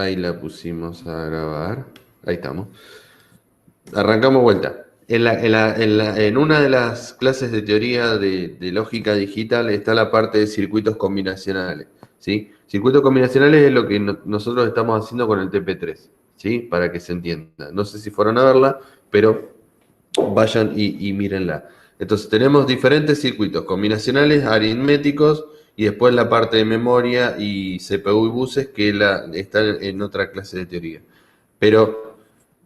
Ahí la pusimos a grabar. Ahí estamos. Arrancamos vuelta. En una de las clases de teoría de lógica digital está la parte de circuitos combinacionales. ¿Sí? Circuitos combinacionales es lo que nosotros estamos haciendo con el TP3. ¿Sí? Para que se entienda. No sé si fueron a verla, pero vayan y mírenla. Entonces tenemos diferentes circuitos combinacionales, aritméticos, y después la parte de memoria y CPU y buses que está en otra clase de teoría. Pero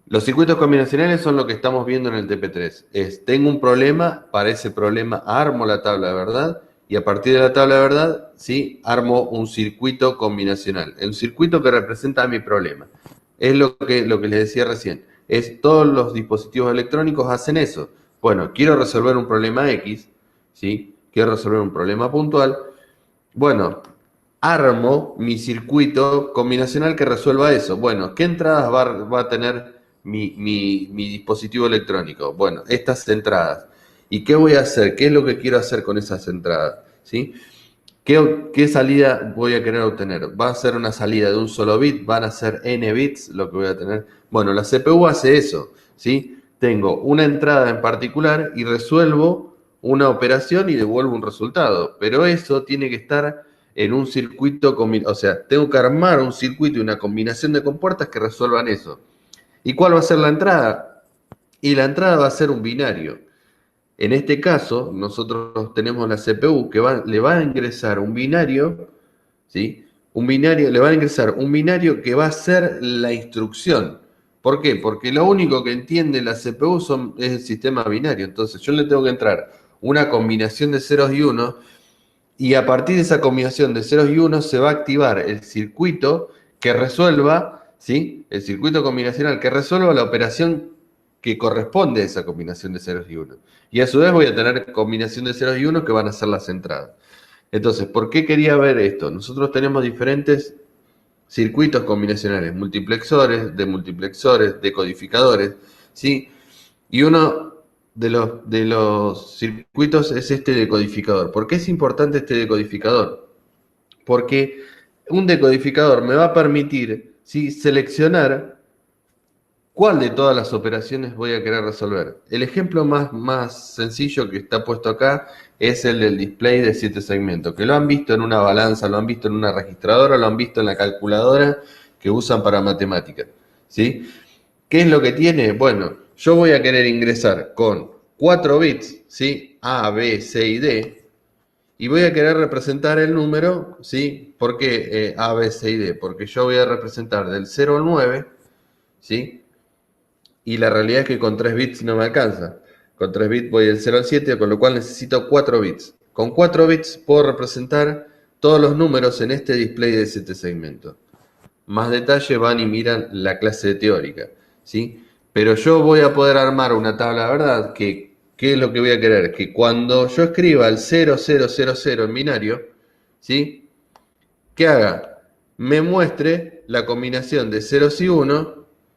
los circuitos combinacionales son lo que estamos viendo en el TP3. Tengo un problema, para ese problema armo la tabla de verdad y a partir de la tabla de verdad, sí, armo un circuito combinacional. El circuito que representa mi problema. Es lo que les decía recién. Todos los dispositivos electrónicos hacen eso. Bueno, quiero resolver un problema X, ¿sí? Quiero resolver un problema puntual. Bueno, armo mi circuito combinacional que resuelva eso. Bueno, ¿qué entradas va a tener mi dispositivo electrónico? Bueno, estas entradas. ¿Y qué voy a hacer? ¿Qué es lo que quiero hacer con esas entradas? ¿Sí? ¿Qué salida voy a querer obtener? ¿Va a ser una salida de un solo bit? ¿Van a ser n bits lo que voy a tener? Bueno, la CPU hace eso, ¿sí? Tengo una entrada en particular y resuelvo una operación y devuelvo un resultado. Pero eso tiene que estar en un circuito, o sea, tengo que armar un circuito y una combinación de compuertas que resuelvan eso. ¿Y cuál va a ser la entrada? Y la entrada va a ser un binario. En este caso, nosotros tenemos la CPU que le va a ingresar un binario, ¿sí? Le va a ingresar un binario que va a ser la instrucción. ¿Por qué? Porque lo único que entiende la CPU es el sistema binario. Entonces yo le tengo que entrar una combinación de ceros y unos y a partir de esa combinación de ceros y unos se va a activar el circuito que resuelva, ¿sí? El circuito combinacional que resuelva la operación que corresponde a esa combinación de ceros y unos. Y a su vez voy a tener combinación de ceros y unos que van a ser las entradas. Entonces, ¿por qué quería ver esto? Nosotros tenemos diferentes circuitos combinacionales, multiplexores, decodificadores, ¿sí? Y uno de los circuitos es este decodificador. ¿Por qué es importante este decodificador? Porque un decodificador me va a permitir, ¿sí?, seleccionar cuál de todas las operaciones voy a querer resolver. El ejemplo más sencillo que está puesto acá es el del display de 7 segmentos, que lo han visto en una balanza, lo han visto en una registradora, lo han visto en la calculadora que usan para matemáticas, ¿sí? ¿Qué es lo que tiene? Bueno, yo voy a querer ingresar con 4 bits, ¿sí? A, B, C y D, y voy a querer representar el número, ¿sí? ¿Por qué A, B, C y D? Porque yo voy a representar del 0 al 9, ¿sí? Y la realidad es que con 3 bits no me alcanza. Con 3 bits voy del 0 al 7, con lo cual necesito 4 bits. Con 4 bits puedo representar todos los números en este display de 7 segmentos. Más detalle van y miran la clase de teórica, ¿sí? Pero yo voy a poder armar una tabla de verdad que, ¿qué es lo que voy a querer? Que cuando yo escriba el 0000 en binario, ¿sí?, ¿qué haga? Me muestre la combinación de ceros y unos,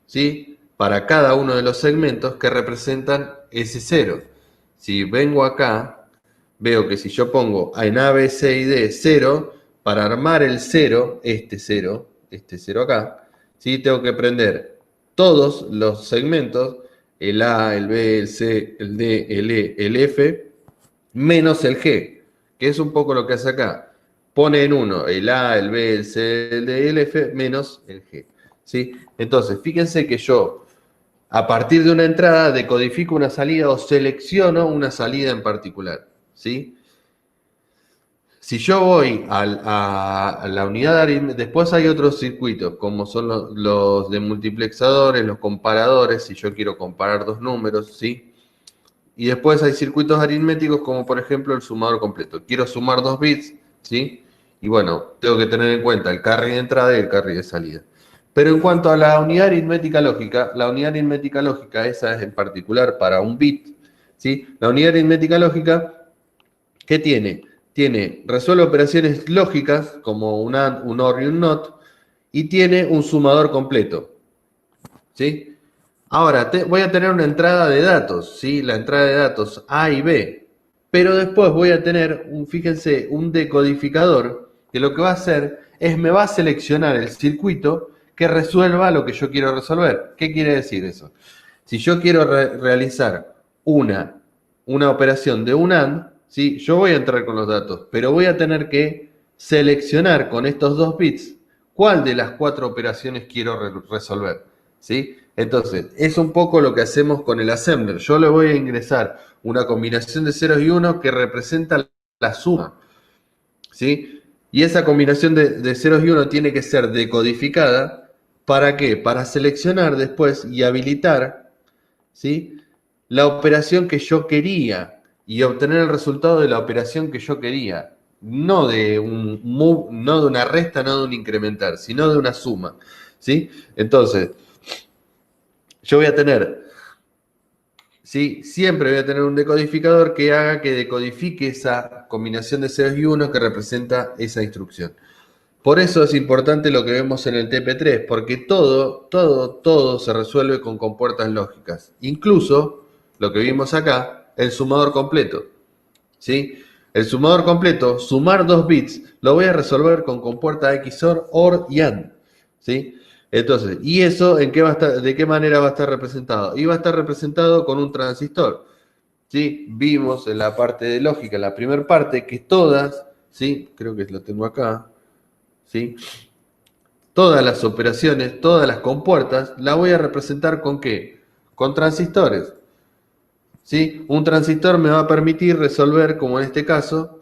¿sí?, para cada uno de los segmentos que representan ese cero. Si vengo acá, veo que si yo pongo en A, B, C y D 0, para armar el 0, este 0 acá, ¿sí?, tengo que prender todos los segmentos, el A, el B, el C, el D, el E, el F, menos el G, que es un poco lo que hace acá. Pone en uno el A, el B, el C, el D, el F, menos el G, ¿sí? Entonces, fíjense que yo, a partir de una entrada, decodifico una salida o selecciono una salida en particular, ¿sí? Si yo voy a la unidad de aritmética, después hay otros circuitos, como son los de multiplexadores, los comparadores, si yo quiero comparar dos números, ¿sí? Y después hay circuitos aritméticos como por ejemplo el sumador completo. Quiero sumar 2 bits, ¿sí? Y bueno, tengo que tener en cuenta el carry de entrada y el carry de salida. Pero en cuanto a la unidad aritmética lógica, la unidad aritmética lógica, esa es en particular para un bit, ¿sí? La unidad aritmética lógica, ¿qué tiene? Resuelve operaciones lógicas como un AND, un OR y un NOT, y tiene un sumador completo, ¿sí? Ahora, voy a tener una entrada de datos, ¿sí? La entrada de datos A y B. Pero después voy a tener, fíjense, un decodificador que lo que va a hacer es me va a seleccionar el circuito que resuelva lo que yo quiero resolver. ¿Qué quiere decir eso? Si yo quiero realizar una operación de un AND, ¿sí? Yo voy a entrar con los datos, pero voy a tener que seleccionar con estos 2 bits cuál de las 4 operaciones quiero resolver, ¿sí? Entonces, es un poco lo que hacemos con el assembler. Yo le voy a ingresar una combinación de ceros y unos que representa la suma, ¿sí? Y esa combinación de ceros y unos tiene que ser decodificada. ¿Para qué? Para seleccionar después y habilitar, ¿sí?, la operación que yo quería y obtener el resultado de la operación que yo quería. No de un move, no de una resta, no de un incrementar, sino de una suma, ¿sí? Entonces, yo voy a tener, ¿sí?, siempre voy a tener un decodificador que haga que decodifique esa combinación de ceros y unos que representa esa instrucción. Por eso es importante lo que vemos en el TP3, porque todo se resuelve con compuertas lógicas. Incluso, lo que vimos acá, el sumador completo, ¿sí? El sumador completo, sumar 2 bits, lo voy a resolver con compuerta XOR, OR y AND, ¿sí? Entonces, ¿y eso en qué va a estar, de qué manera va a estar representado? Y va a estar representado con un transistor, ¿sí? Vimos en la parte de lógica, en la primera parte, que todas, ¿sí? Creo que lo tengo acá, ¿sí? Todas las operaciones, todas las compuertas, las voy a representar ¿con qué? Con transistores, ¿sí? Un transistor me va a permitir resolver, como en este caso,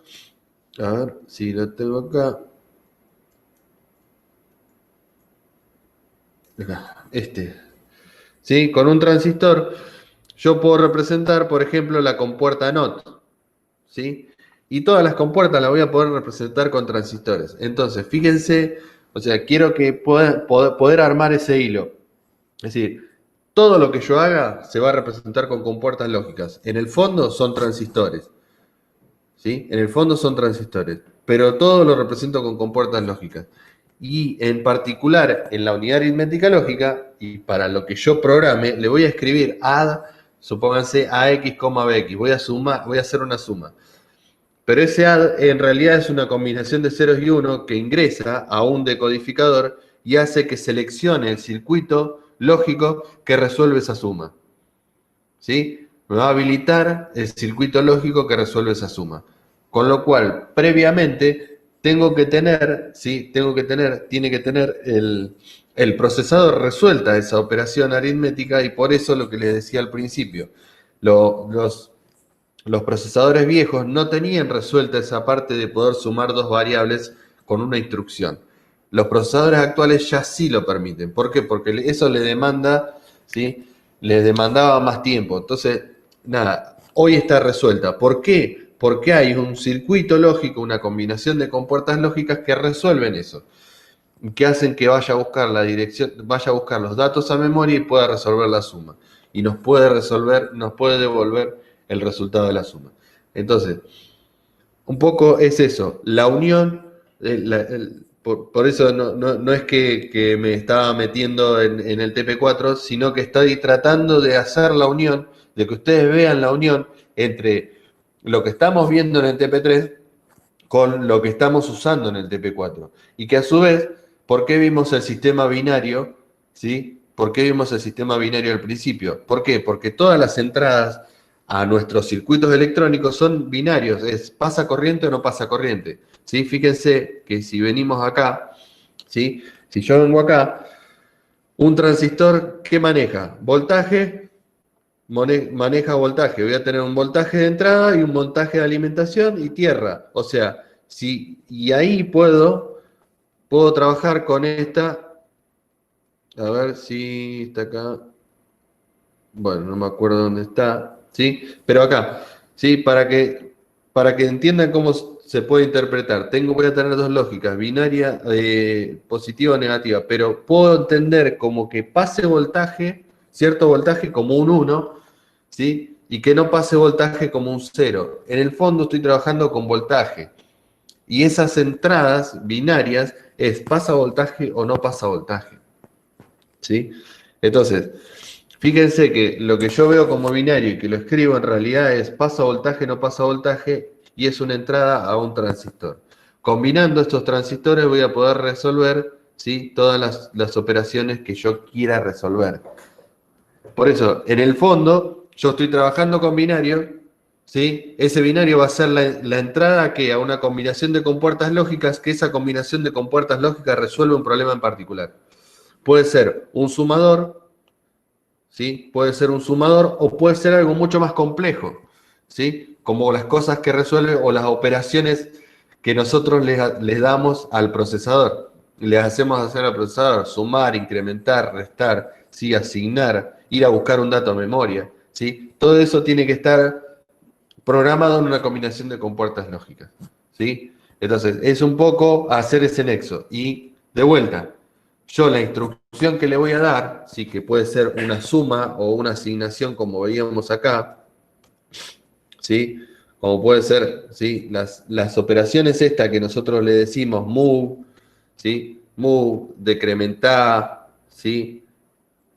a ver si lo tengo acá, ¿sí? Con un transistor yo puedo representar, por ejemplo, la compuerta NOT, ¿sí? Y todas las compuertas las voy a poder representar con transistores. Entonces, fíjense, o sea, quiero que poder armar ese hilo. Es decir, todo lo que yo haga se va a representar con compuertas lógicas. En el fondo son transistores, ¿sí? En el fondo son transistores, pero todo lo represento con compuertas lógicas. Y en particular, en la unidad aritmética lógica, y para lo que yo programe, le voy a escribir add, supónganse AX, BX. Voy a hacer una suma. Pero ese add en realidad es una combinación de ceros y unos que ingresa a un decodificador y hace que seleccione el circuito lógico que resuelve esa suma, ¿sí? Me va a habilitar el circuito lógico que resuelve esa suma. Con lo cual, previamente, tengo que tener, ¿sí? Tiene que tener el procesador resuelta esa operación aritmética, y por eso lo que les decía al principio, los procesadores viejos no tenían resuelta esa parte de poder sumar 2 variables con una instrucción. Los procesadores actuales ya sí lo permiten. ¿Por qué? Porque eso le demanda, ¿sí?, le demandaba más tiempo. Entonces, nada, hoy está resuelta. ¿Por qué? Porque hay un circuito lógico, una combinación de compuertas lógicas que resuelven eso, que hacen que vaya a buscar la dirección, vaya a buscar los datos a memoria y pueda resolver la suma. Y nos puede devolver el resultado de la suma. Entonces, un poco es eso, la unión, por eso no es que me estaba metiendo en el TP4, sino que estoy tratando de hacer la unión, de que ustedes vean la unión entre lo que estamos viendo en el TP3 con lo que estamos usando en el TP4. Y que a su vez, ¿por qué vimos el sistema binario? ¿Sí? ¿Por qué vimos el sistema binario al principio? ¿Por qué? Porque todas las entradas a nuestros circuitos electrónicos son binarios, es pasa corriente o no pasa corriente, ¿sí? Fíjense que si venimos acá, ¿sí?, si yo vengo acá, un transistor, ¿qué maneja? Voltaje, maneja voltaje. Voy a tener un voltaje de entrada y un voltaje de alimentación y tierra. O sea, y ahí puedo trabajar con esta. A ver si está acá. Bueno, no me acuerdo dónde está, ¿sí? Pero acá, ¿sí? Para que entiendan cómo se puede interpretar. Voy a tener 2 lógicas, binaria, positiva o negativa, pero puedo entender como que pase voltaje, cierto voltaje como un 1, ¿sí? Y que no pase voltaje como un 0. En el fondo estoy trabajando con voltaje. Y esas entradas binarias es pasa voltaje o no pasa voltaje, ¿sí? Entonces, fíjense que lo que yo veo como binario y que lo escribo en realidad es pasa voltaje, no pasa voltaje, y es una entrada a un transistor. Combinando estos transistores voy a poder resolver, ¿sí? Todas las operaciones que yo quiera resolver. Por eso, en el fondo, yo estoy trabajando con binario, ¿sí? Ese binario va a ser la entrada a una combinación de compuertas lógicas, que esa combinación de compuertas lógicas resuelve un problema en particular. Puede ser un sumador, ¿sí? Puede ser un sumador o puede ser algo mucho más complejo, ¿sí? Como las cosas que resuelve o las operaciones que nosotros les damos al procesador. Les hacemos hacer al procesador sumar, incrementar, restar, ¿sí? Asignar, ir a buscar un dato a memoria, ¿sí? Todo eso tiene que estar programado en una combinación de compuertas lógicas, ¿sí? Entonces, es un poco hacer ese nexo. Y, de vuelta, yo la instrucción que le voy a dar, sí, que puede ser una suma o una asignación, como veíamos acá, ¿sí? Como puede ser, ¿sí? Las operaciones estas que nosotros le decimos move, ¿sí? Move, decrementar, ¿sí?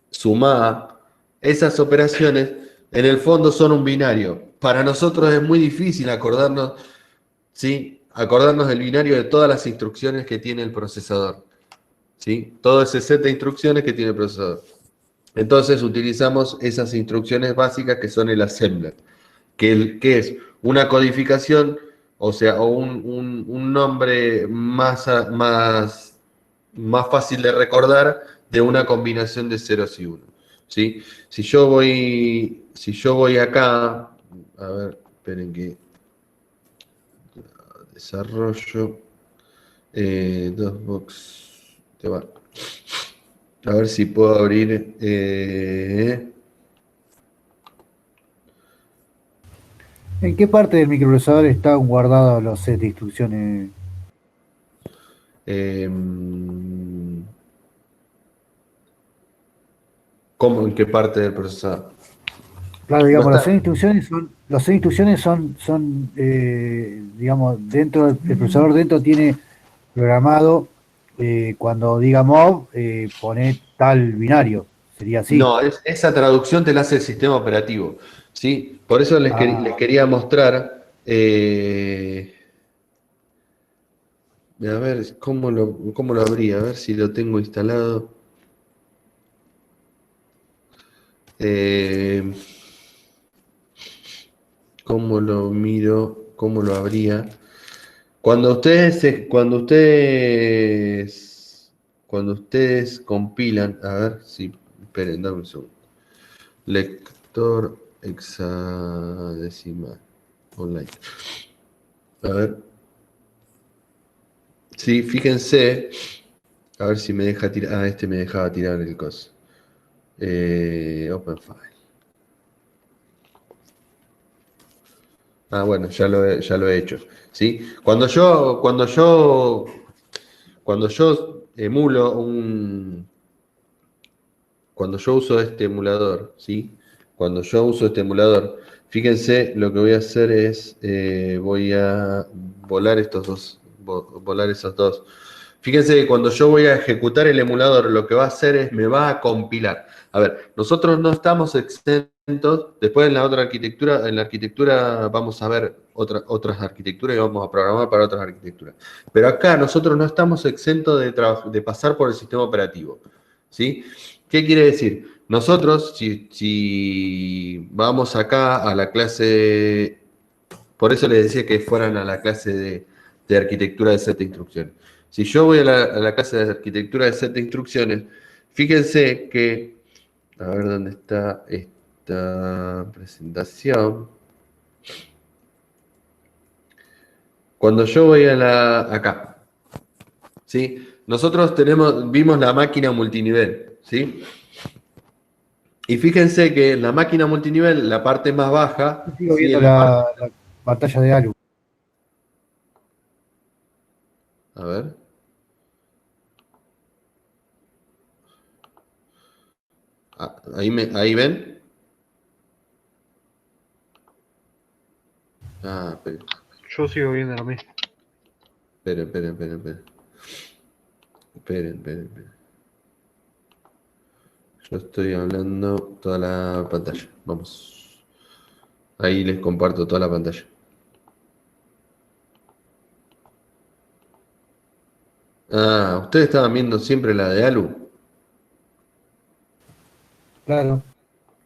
Sumar, esas operaciones en el fondo son un binario. Para nosotros es muy difícil acordarnos, ¿sí? Acordarnos del binario de todas las instrucciones que tiene el procesador, ¿sí? Todo ese set de instrucciones que tiene el procesador. Entonces utilizamos esas instrucciones básicas que son el assembler, que es una codificación, o sea, o un nombre más fácil de recordar de una combinación de ceros y unos, ¿sí? Si yo voy acá, a ver, esperen que desarrollo, DOSBox, te va. A ver si puedo abrir, ¿En qué parte del microprocesador están guardados los sets de instrucciones? ¿cómo, en qué parte del procesador? Claro, No digamos, está. los sets de instrucciones digamos, dentro del procesador dentro tiene programado cuando diga mov, pone tal binario. Sería así. No, esa traducción te la hace el sistema operativo, ¿sí? Por eso les Ah, quería mostrar, a ver cómo lo abría, a ver si lo tengo instalado. Eh, ¿Cómo lo miro? ¿Cómo lo abría? Cuando ustedes compilan, a ver si, esperen, dame un segundo. Lector hexadecimal online. A ver, sí, fíjense, a ver si me deja tirar. Ah, este me dejaba tirar el coso. Open file. Ah, bueno, ya lo he hecho. ¿Sí? Cuando yo emulo cuando yo uso este emulador, ¿sí? Cuando yo uso este emulador, fíjense, lo que voy a hacer es, voy a volar volar esos dos. Fíjense que cuando yo voy a ejecutar el emulador, lo que va a hacer es, me va a compilar. A ver, nosotros no estamos exentos, después en la arquitectura vamos a ver otras arquitecturas y vamos a programar para otras arquitecturas. Pero acá nosotros no estamos exentos de pasar por el sistema operativo, ¿sí? ¿Qué quiere decir? Nosotros, si vamos acá a la clase, por eso les decía que fueran a la clase de arquitectura de set de instrucciones. Si yo voy a la clase de arquitectura de set de instrucciones, fíjense que, a ver dónde está esta presentación. Cuando yo voy acá, ¿sí? Nosotros vimos la máquina multinivel, ¿sí? Y fíjense que en la máquina multinivel, la parte más yo baja, sigo ¿sí? viendo En la parte, la pantalla de Alu. a ver, ahí ven. Ah, esperen, Yo sigo viendo lo mismo. esperen, esperen, esperen, esperen. Esperen, esperen, esperen. Yo estoy hablando toda la pantalla. Vamos. Ahí les comparto toda la pantalla. Ah, ustedes estaban viendo siempre la de ALU. Claro.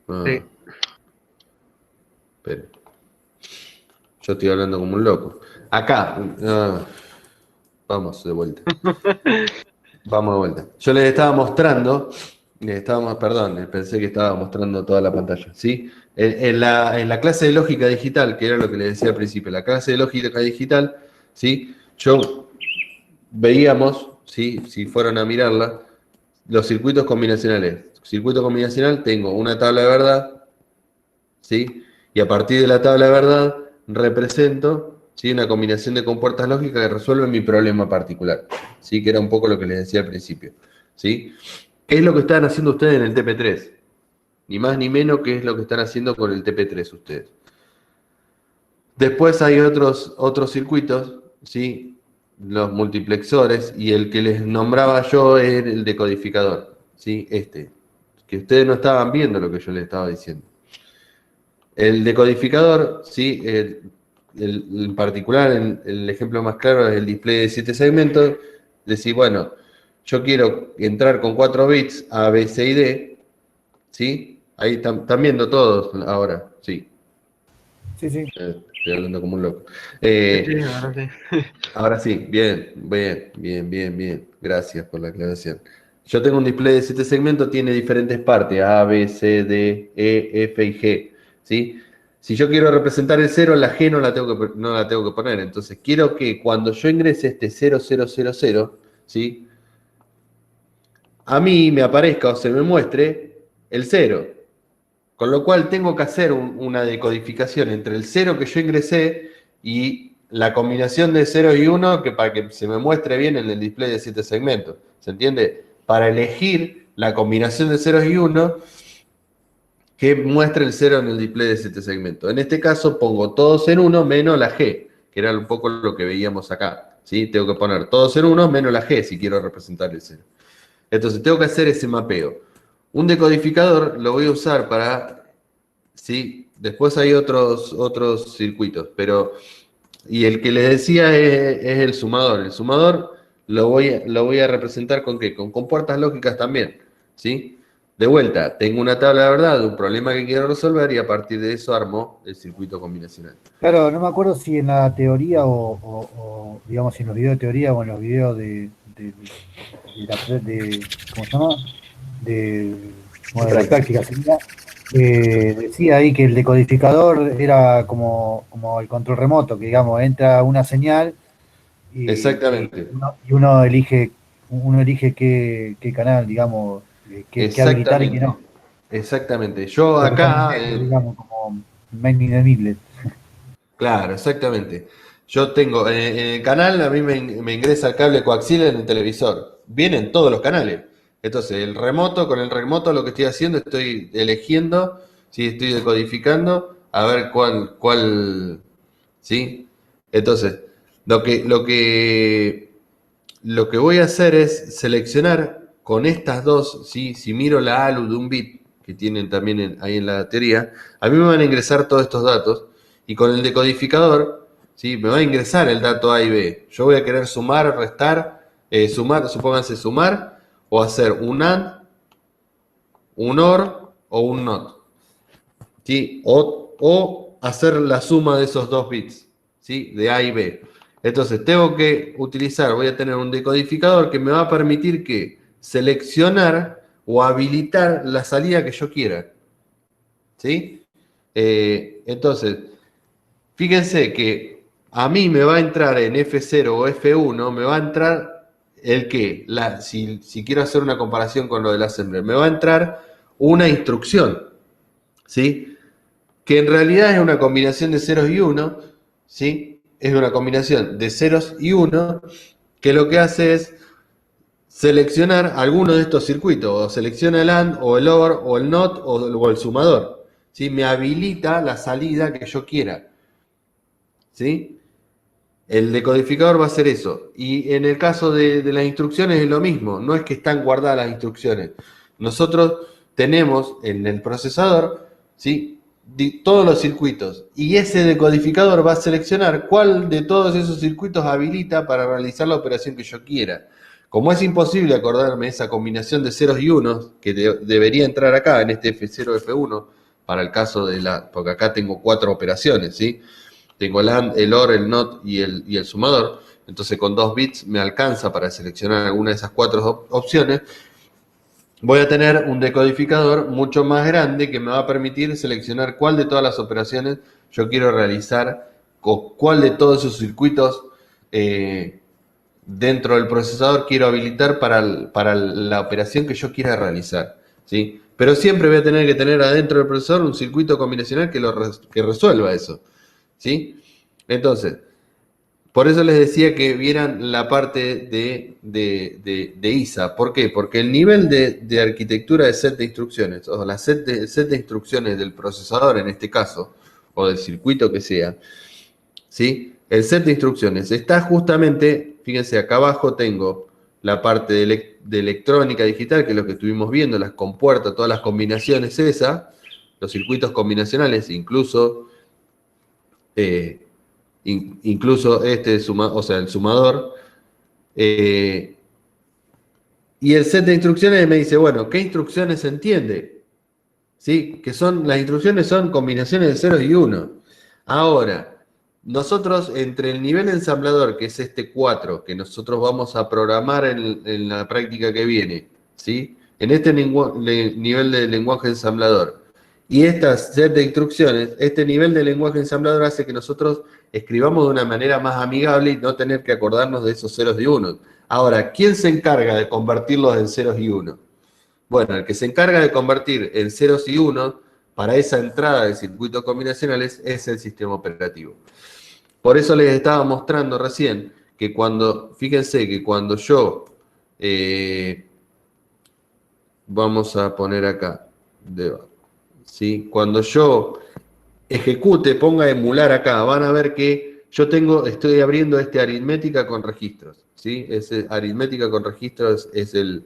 Ah, Sí. pero yo estoy hablando como un loco. Acá, vamos de vuelta. Vamos de vuelta. Yo les estaba mostrando, perdón, pensé que estaba mostrando toda la pantalla, ¿sí? En la clase de lógica digital, que era lo que les decía al principio, la clase de lógica digital, ¿sí? Yo veíamos, ¿sí? Si fueron a mirarla, los circuitos combinacionales. Circuito combinacional, tengo una tabla de verdad, ¿sí? Y a partir de la tabla de verdad represento, ¿sí? Una combinación de compuertas lógicas que resuelven mi problema particular, ¿sí? Que era un poco lo que les decía al principio, ¿sí? ¿Qué es lo que están haciendo ustedes en el TP3? Ni más ni menos que es lo que están haciendo con el TP3 ustedes. Después hay otros circuitos, ¿sí? Los multiplexores, y el que les nombraba yo es el decodificador, ¿sí? Que ustedes no estaban viendo lo que yo les estaba diciendo. El decodificador, ¿sí? En particular, el ejemplo más claro es el display de 7 segmentos. Decir, bueno, yo quiero entrar con 4 bits A, B, C y D, ¿sí? Ahí están viendo todos ahora, sí. Sí, sí. Estoy hablando como un loco. Sí, ahora sí. Ahora sí, bien, bien, bien, bien, bien. Gracias por la aclaración. Yo tengo un display de 7 segmentos, tiene diferentes partes, A, B, C, D, E, F y G, ¿sí? Si yo quiero representar el 0, la G no la tengo que poner. Entonces, quiero que cuando yo ingrese este 0000, ¿sí? A mí me aparezca o se me muestre el 0. Con lo cual tengo que hacer una decodificación entre el 0 que yo ingresé y la combinación de 0 y 1 para que se me muestre bien en el display de 7 segmentos. ¿Se entiende? Para elegir la combinación de 0 y 1 que muestre el 0 en el display de 7 segmentos. En este caso pongo todos en 1 menos la G, que era un poco lo que veíamos acá. ¿Sí? Tengo que poner todos en 1 menos la G si quiero representar el 0. Entonces tengo que hacer ese mapeo. Un decodificador lo voy a usar para, sí, después hay otros circuitos, y el que les decía es el sumador. El sumador lo voy a representar con ¿qué? Con compuertas lógicas también, ¿sí? De vuelta, tengo una tabla de verdad de un problema que quiero resolver y a partir de eso armo el circuito combinacional. Claro, no me acuerdo si en la teoría digamos, si en los videos de teoría o en los videos ¿cómo se llama? De, bueno, de la práctica sería, decía ahí que el decodificador era como el control remoto, que digamos, entra una señal Exactamente, uno elige qué canal, digamos, qué habilitar y qué exactamente, no. exactamente. Yo Lo que estamos acá, viendo, digamos, como Made in the Middle. claro, exactamente. Yo tengo, en el canal a mí me ingresa el cable coaxial en el televisor. Vienen todos los canales. Entonces, con el remoto lo que estoy haciendo, estoy eligiendo, ¿sí? Estoy decodificando, a ver ¿sí? Entonces, lo que voy a hacer es seleccionar con estas dos, ¿sí? Si miro la ALU de un bit, que tienen también ahí en la teoría, a mí me van a ingresar todos estos datos, y con el decodificador, ¿sí? Me va a ingresar el dato A y B. Yo voy a querer sumar, restar, supónganse sumar, o hacer un AND, un OR o un NOT, ¿sí? O hacer la suma de esos dos bits, ¿sí? De A y B. Entonces tengo que voy a tener un decodificador que me va a permitir que seleccionar o habilitar la salida que yo quiera, ¿sí? Entonces, fíjense que a mí me va a entrar en F0 o F1, me va a entrar el qué, si quiero hacer una comparación con lo del assembler, me va a entrar una instrucción, ¿sí? Que en realidad es una combinación de ceros y uno, ¿sí? Es una combinación de ceros y uno que lo que hace es seleccionar alguno de estos circuitos, o selecciona el AND, o el OR, o el NOT, o el sumador, ¿sí? Me habilita la salida que yo quiera, ¿sí? El decodificador va a hacer eso. Y en el caso de las instrucciones es lo mismo, no es que están guardadas las instrucciones. Nosotros tenemos en el procesador, ¿sí? Todos los circuitos, y ese decodificador va a seleccionar cuál de todos esos circuitos habilita para realizar la operación que yo quiera. Como es imposible acordarme esa combinación de ceros y unos, que debería entrar acá, en este F0, F1, para el caso de porque acá tengo 4 operaciones, ¿sí? Tengo el AND, el OR, el NOT y el sumador. Entonces con 2 bits me alcanza para seleccionar alguna de esas 4 opciones. Voy a tener un decodificador mucho más grande que me va a permitir seleccionar cuál de todas las operaciones yo quiero realizar, con cuál de todos esos circuitos dentro del procesador quiero habilitar para la operación que yo quiera realizar, ¿sí? Pero siempre voy a tener que tener adentro del procesador un circuito combinacional que resuelva eso, ¿sí? Entonces, por eso les decía que vieran la parte de ISA. ¿Por qué? Porque el nivel de arquitectura de set de instrucciones, o el set de instrucciones del procesador en este caso, o del circuito que sea, ¿sí? El set de instrucciones está justamente, fíjense, acá abajo tengo la parte de electrónica digital, que es lo que estuvimos viendo, las compuertas, todas las combinaciones los circuitos combinacionales, incluso o sea, el sumador. Y el set de instrucciones me dice, bueno, ¿qué instrucciones se entiende? ¿Sí? Las instrucciones son combinaciones de ceros y unos. Ahora, nosotros entre el nivel ensamblador, que es este 4, que nosotros vamos a programar en la práctica que viene, ¿sí? En este nivel de lenguaje ensamblador, y esta set de instrucciones, este nivel de lenguaje ensamblador hace que nosotros escribamos de una manera más amigable y no tener que acordarnos de esos ceros y unos. Ahora, ¿quién se encarga de convertirlos en ceros y unos? Bueno, el que se encarga de convertir en ceros y unos para esa entrada de circuitos combinacionales es el sistema operativo. Por eso les estaba mostrando recién que fíjense que cuando yo, vamos a poner acá, ¿sí? Cuando yo ejecute, ponga emular acá, van a ver que estoy abriendo aritmética con registros, ¿sí? Aritmética con registros es el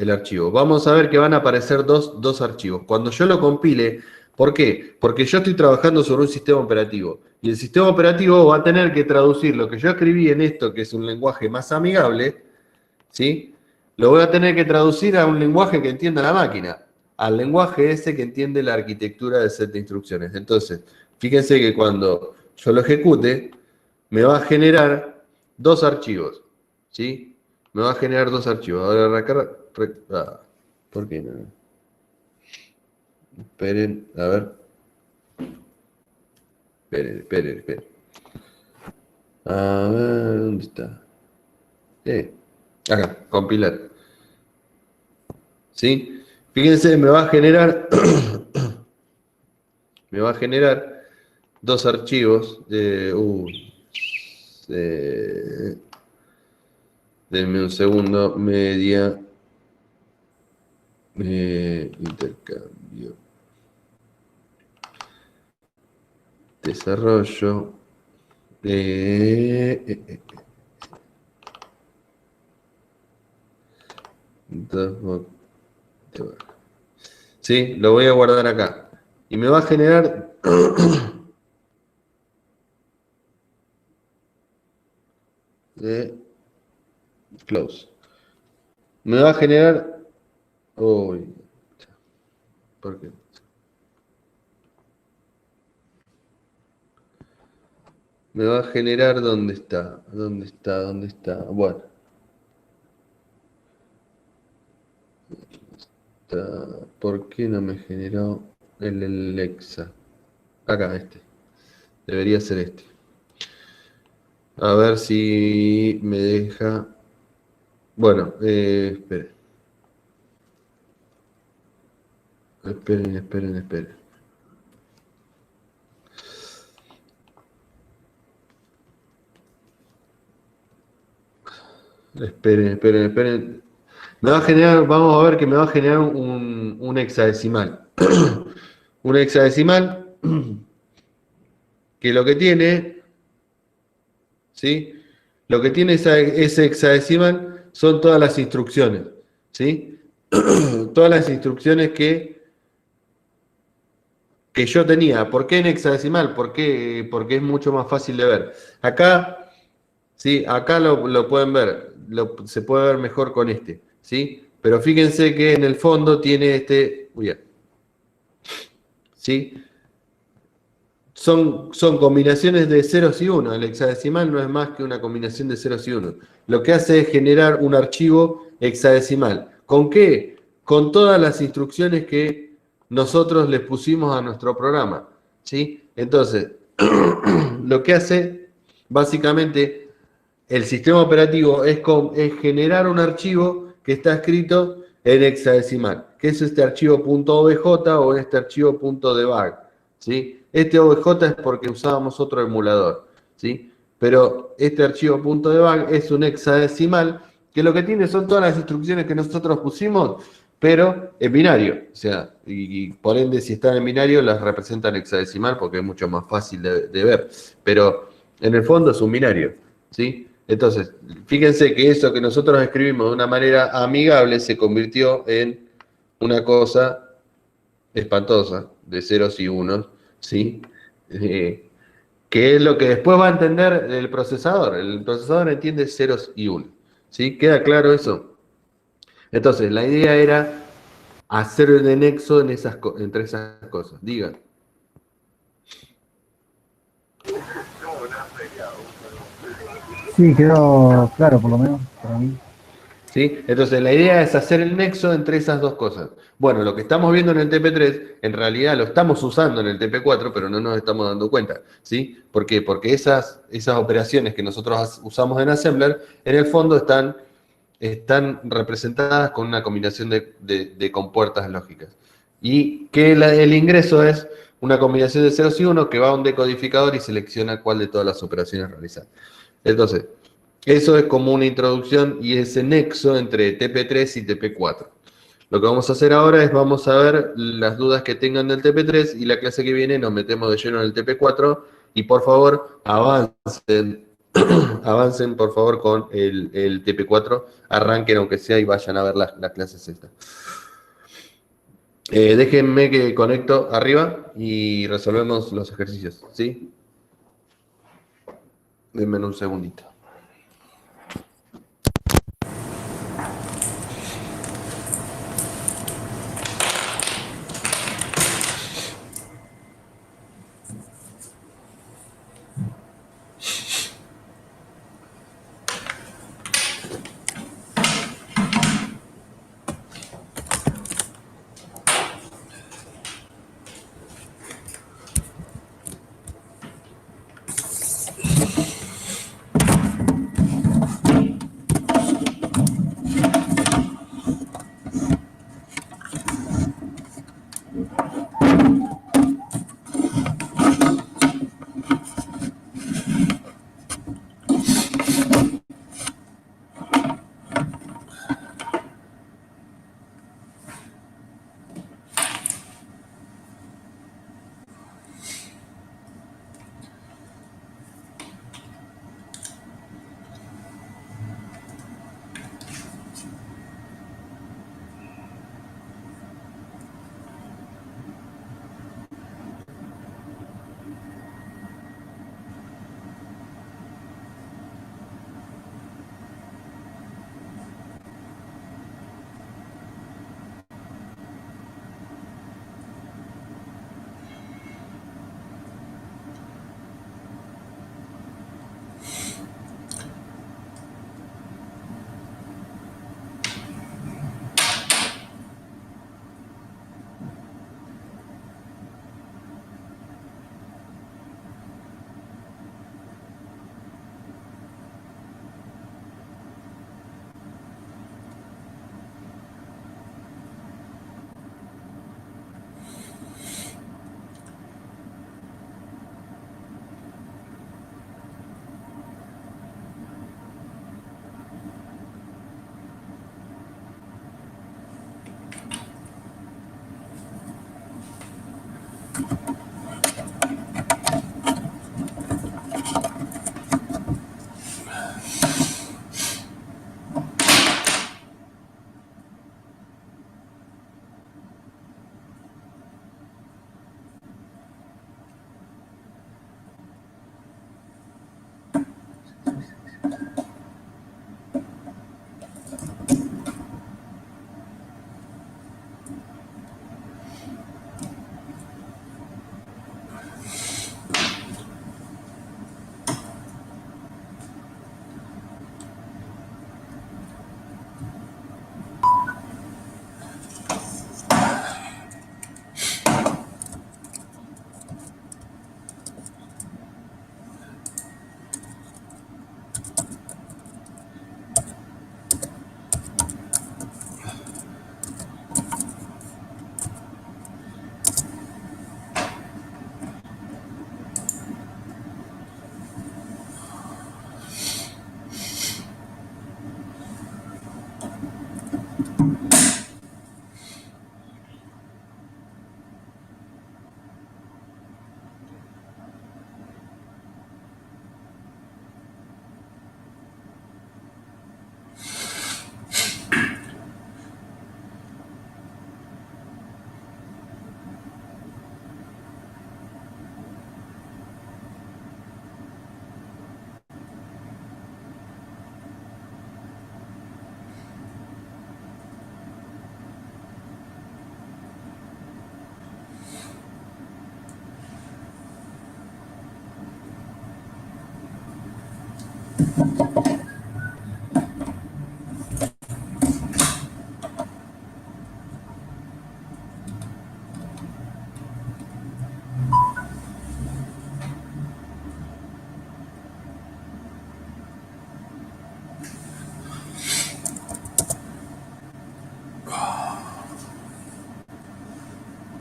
archivo. Vamos a ver que van a aparecer dos archivos. Cuando yo lo compile, ¿por qué? Porque yo estoy trabajando sobre un sistema operativo. Y el sistema operativo va a tener que traducir lo que yo escribí en esto, que es un lenguaje más amigable, ¿sí? Lo voy a tener que traducir a un lenguaje que entienda la máquina, al lenguaje ese que entiende la arquitectura del set de instrucciones. Entonces, fíjense que cuando yo lo ejecute, me va a generar 2 archivos, ¿sí? Me va a generar 2 archivos. Ahora ¿por qué no? Esperen, a ver. Esperen. A ver, ¿dónde está? Acá, compilar. ¿Sí? Fíjense, me va a generar 2 archivos. Denme un segundo. Media. Intercambio. Desarrollo. Sí, lo voy a guardar acá. Y me va a generar close. Me va a generar. Uy, ¿por qué? Me va a generar. ¿Dónde está? Bueno. ¿Por qué no me generó el Exa? Acá, este. Debería ser este. A ver si me deja. Bueno, esperen. Esperen. Esperen. Me va a generar, vamos a ver que me va a generar un hexadecimal. Un hexadecimal que lo que tiene, ¿sí? Lo que tiene ese hexadecimal son todas las instrucciones, ¿sí? Todas las instrucciones que yo tenía. ¿Por qué en hexadecimal? Porque es mucho más fácil de ver. Acá, ¿sí? Acá lo pueden ver, se puede ver mejor con este, ¿sí? Pero fíjense que en el fondo tiene este, ¿sí? Son combinaciones de ceros y unos. El hexadecimal no es más que una combinación de ceros y unos. Lo que hace es generar un archivo hexadecimal. ¿Con qué? Con todas las instrucciones que nosotros les pusimos a nuestro programa, ¿sí? Entonces, lo que hace básicamente el sistema operativo es generar un archivo que está escrito en hexadecimal, que es este archivo .obj o este archivo .debug, ¿sí? Este obj es porque usábamos otro emulador, ¿sí? Pero este archivo .debug es un hexadecimal que lo que tiene son todas las instrucciones que nosotros pusimos, pero en binario. O sea, y por ende, si están en binario, las representan hexadecimal porque es mucho más fácil de ver. Pero en el fondo es un binario, ¿sí? Entonces, fíjense que eso que nosotros escribimos de una manera amigable se convirtió en una cosa espantosa, de ceros y unos, ¿sí? Que es lo que después va a entender el procesador. El procesador entiende ceros y unos, ¿sí? ¿Queda claro eso? Entonces, la idea era hacer el nexo en entre esas cosas. Digan. Sí, quedó claro por lo menos para mí. ¿Sí? Entonces, la idea es hacer el nexo entre esas dos cosas. Bueno, lo que estamos viendo en el TP3, en realidad lo estamos usando en el TP4, pero no nos estamos dando cuenta. ¿Sí? ¿Por qué? Porque esas operaciones que nosotros usamos en Assembler, en el fondo están representadas con una combinación de compuertas lógicas. Y que el ingreso es una combinación de ceros y unos que va a un decodificador y selecciona cuál de todas las operaciones realizar. Entonces, eso es como una introducción y ese nexo entre TP3 y TP4. Lo que vamos a hacer ahora es vamos a ver las dudas que tengan del TP3 y la clase que viene nos metemos de lleno en el TP4 y por favor avancen, avancen por favor con el TP4, arranquen aunque sea y vayan a ver las clases estas. Déjenme que conecto arriba y resolvemos los ejercicios, ¿sí? Denme un segundito.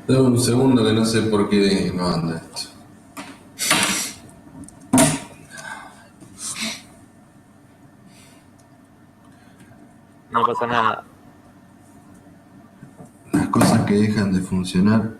Dame un segundo que no sé por qué no anda esto. No pasa nada. Las cosas que dejan de funcionar.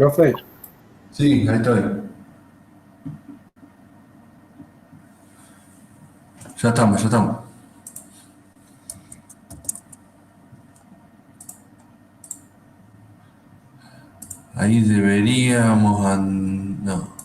Profe, Sí, ahí estoy. Ya estamos, ya estamos. Ahí deberíamos... No.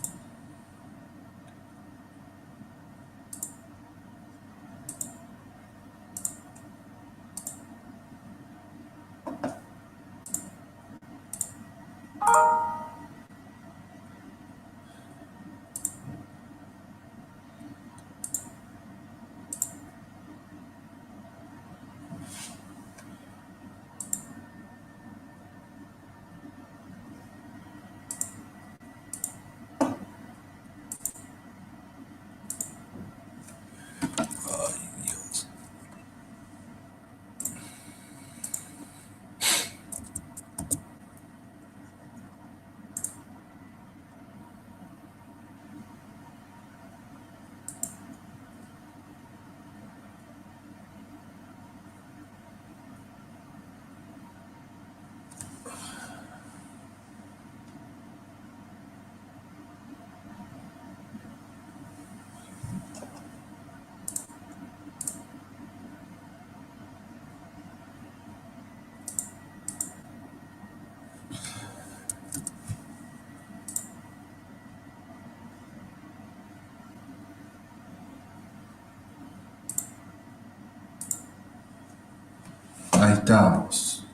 Ahí estamos.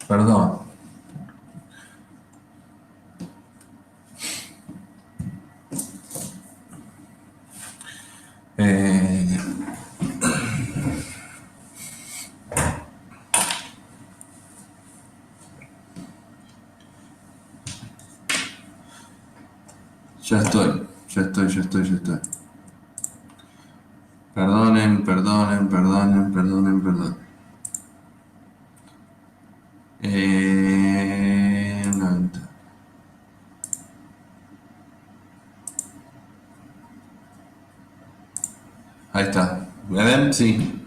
Perdón. Eh, ya estoy, ya estoy, ya estoy, ya estoy. Perdonen, perdonen, perdonen, perdonen, perdonen. No, ahí está. ¿Me ven? Sí.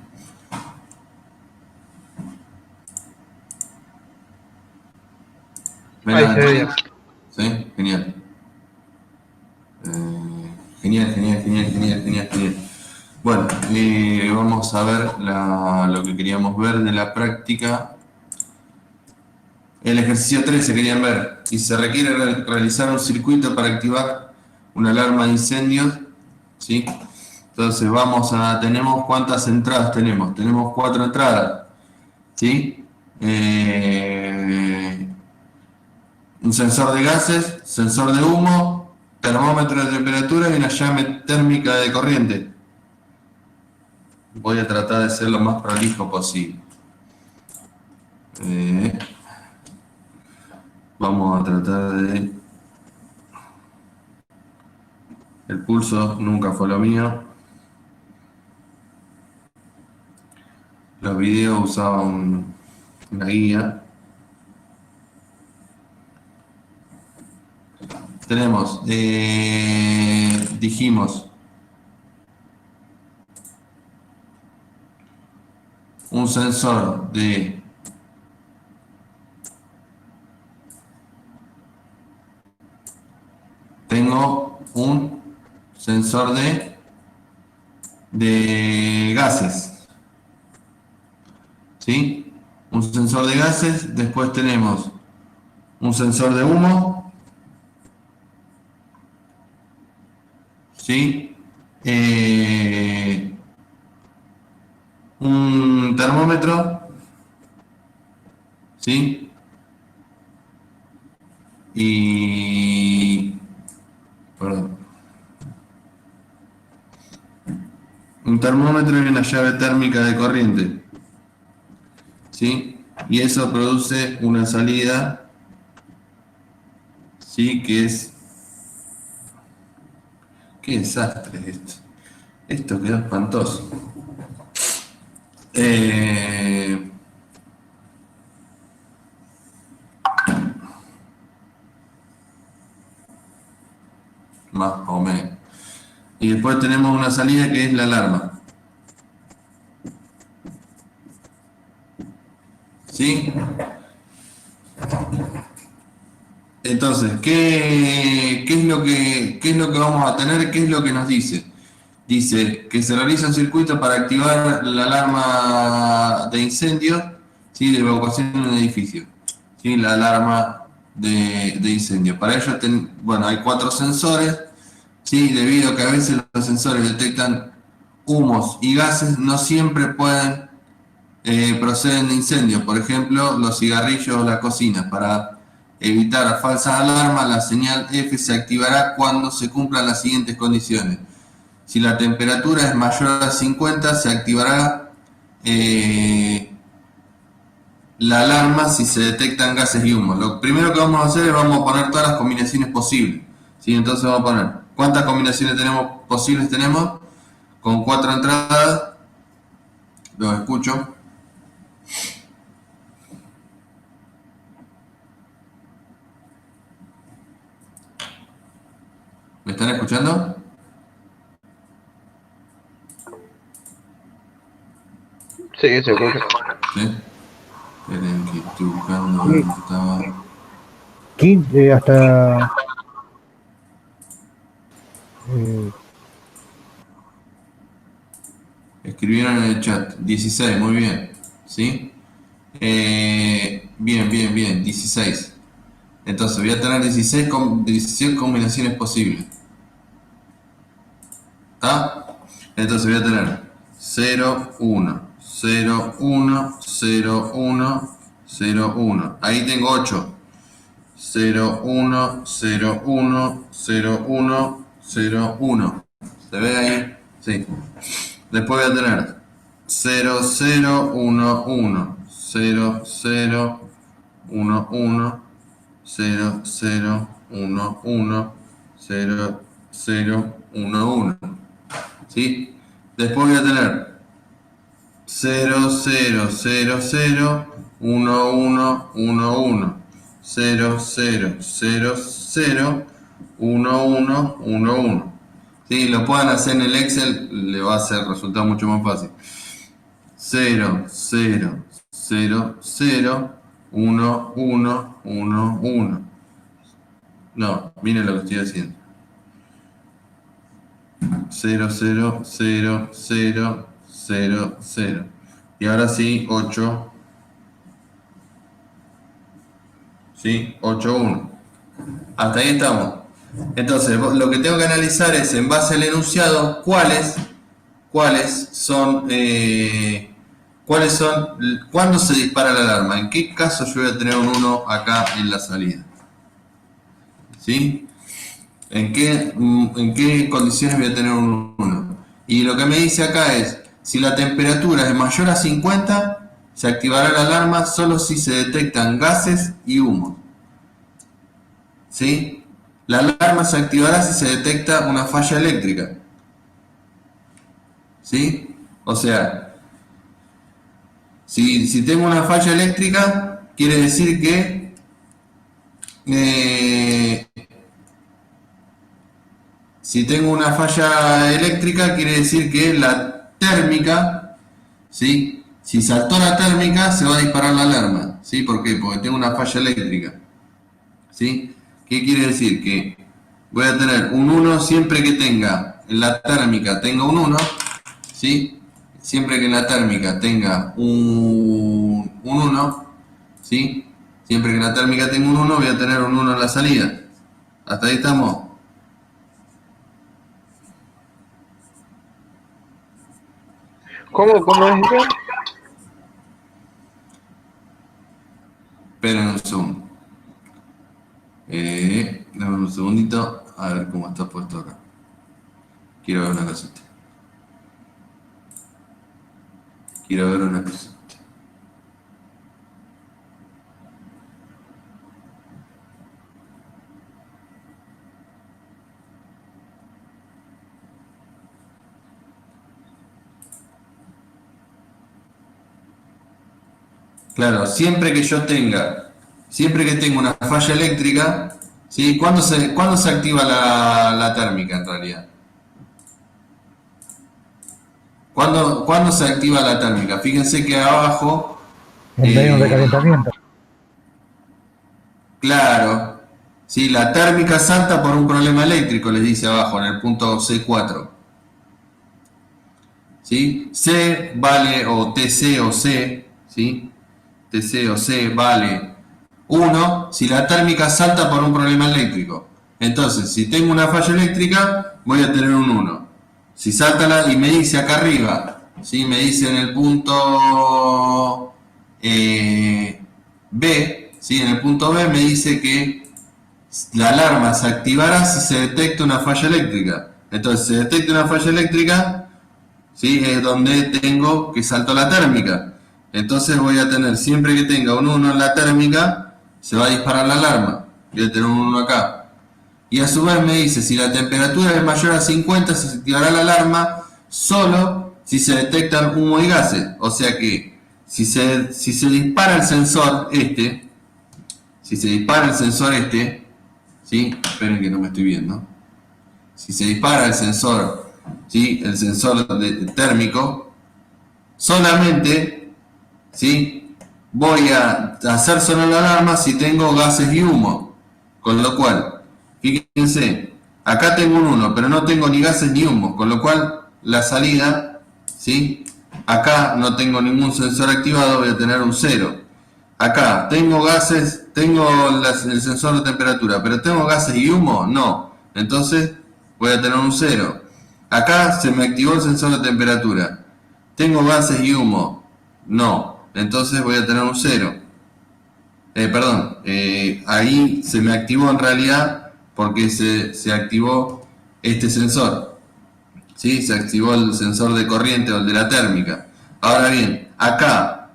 ¿Me Ahí ven se ve entonces? bien. Sí, genial. Genial, genial, genial, genial, genial, genial. Bueno, vamos a ver lo que queríamos ver de la práctica. El ejercicio 13 querían ver. Si se requiere realizar un circuito para activar una alarma de incendios, ¿sí? Entonces tenemos ¿cuántas entradas tenemos? Tenemos 4 entradas, ¿sí? Un sensor de gases, sensor de humo, termómetro de temperatura y una llave térmica de corriente. Voy a tratar de ser lo más prolijo posible. Vamos a tratar de... El pulso nunca fue lo mío. Los videos usaban una guía. Tenemos, dijimos, un sensor de... Tengo un sensor de gases, ¿sí? Un sensor de gases, después tenemos un sensor de humo, ¿sí? Un termómetro, ¿sí? Y... Perdón. Un termómetro y una llave térmica de corriente, ¿sí? Y eso produce una salida, ¿sí? Que es... ¡Qué desastre esto! Esto quedó espantoso. Más o menos. Y después tenemos una salida que es la alarma. ¿Sí? Entonces, ¿qué es lo que vamos a tener? ¿Qué es lo que nos dice? Dice que se realiza un circuito para activar la alarma de incendio, ¿sí? De evacuación en un edificio, ¿sí? La alarma de incendio. Para ello, bueno, hay 4 sensores, ¿sí? Debido a que a veces los sensores detectan humos y gases, no siempre pueden proceden de incendios. Por ejemplo, los cigarrillos o la cocina. Para evitar falsas alarmas, la señal F se activará cuando se cumplan las siguientes condiciones. Si la temperatura es mayor a 50, se activará la alarma si se detectan gases y humos. Lo primero que vamos a hacer es vamos a poner todas las combinaciones posibles. ¿Sí? Entonces vamos a poner, ¿cuántas combinaciones posibles tenemos? Con 4 entradas. Los escucho. ¿Me están escuchando? Sí, se escucha. ¿Sí? Esperen que estoy buscando Sí. dónde estaba. 15 hasta... Escribieron en el chat. 16, muy bien. ¿Sí? Bien, 16. Entonces voy a tener 16 combinaciones posibles. ¿Está? Entonces voy a tener 0, 1, 0, 1, 0, 1, 0, 1. Ahí tengo 8. 0, 1, 0, 1, 0, 1, 0, 1. ¿Se ve ahí? Sí. Después voy a tener 0, 0, 1, 1, 0, 0, 1, 1, 0, 0, 1, 1, 0, 0, 1, 1. ¿Sí? Después voy a tener 0, 0, 0, 0, 1, 1, 1, 1, 0, 0, 0, 0, 1, 1, 1, 1. Sí, lo puedan hacer en el Excel, le va a hacer resultado mucho más fácil. 0, 0, 0, 0, 1, 1, 1, 1. No, miren lo que estoy haciendo. 0, 0, 0, 0, 0, 0. Y ahora sí, 8. ¿Sí? 8, 1. Hasta ahí estamos. Entonces, lo que tengo que analizar es, en base al enunciado, cuáles son, cuándo se dispara la alarma, en qué caso yo voy a tener un 1 acá en la salida. ¿Sí? ¿En qué condiciones voy a tener un 1? Y lo que me dice acá es, si la temperatura es mayor a 50, se activará la alarma solo si se detectan gases y humos. ¿Sí? La alarma se activará si se detecta una falla eléctrica. ¿Sí? O sea, si tengo una falla eléctrica, quiere decir que si tengo una falla eléctrica, quiere decir que la térmica, ¿sí? Si saltó la térmica, se va a disparar la alarma. ¿Sí? ¿Por qué? Porque tengo una falla eléctrica. ¿Sí? ¿Qué quiere decir? Que voy a tener un 1 siempre que tenga en la térmica tenga un 1, ¿sí? Siempre que en la térmica tenga un 1, ¿sí? Siempre que en la térmica tenga un 1, voy a tener un 1 en la salida. ¿Hasta ahí estamos? ¿Cómo es eso? Esperen un segundo. Dame un segundito a ver cómo está puesto acá. Quiero ver una cosita. Claro, siempre que tenga una falla eléctrica, ¿sí? ¿Cuándo se activa la térmica en realidad? ¿Cuándo se activa la térmica? Fíjense que abajo, En medio de recalentamiento. claro, ¿sí? La térmica salta por un problema eléctrico, les dice abajo en el punto C4. ¿Sí? C vale, o TC o C, ¿sí? TC o C vale 1 si la térmica salta por un problema eléctrico. Entonces, si tengo una falla eléctrica, voy a tener un 1. Si salta y me dice acá arriba, ¿sí? Me dice en el punto B, ¿sí? En el punto B me dice que la alarma se activará si se detecta una falla eléctrica. Entonces, si se detecta una falla eléctrica, ¿sí? Es donde tengo que salto la térmica. Entonces voy a tener, siempre que tenga un 1 en la térmica, se va a disparar la alarma. Voy a tener un 1 acá. Y a su vez me dice, si la temperatura es mayor a 50, se activará la alarma solo si se detectan humo y gases. O sea que si se dispara el sensor ¿sí? Esperen que no me estoy viendo. Si se dispara el sensor, ¿sí? El sensor térmico, solamente, ¿sí? Voy a hacer sonar la alarma si tengo gases y humo. Con lo cual, fíjense, acá tengo un 1, pero no tengo ni gases ni humo. Con lo cual, la salida, ¿sí? Acá no tengo ningún sensor activado, voy a tener un 0. Acá tengo gases, tengo el sensor de temperatura, pero tengo gases y humo, no. Entonces voy a tener un 0. Acá se me activó el sensor de temperatura. Tengo gases y humo, no. Entonces voy a tener un 0. Ahí se me activó en realidad porque se activó este sensor. ¿Sí? Se activó el sensor de corriente o el de la térmica. Ahora bien, acá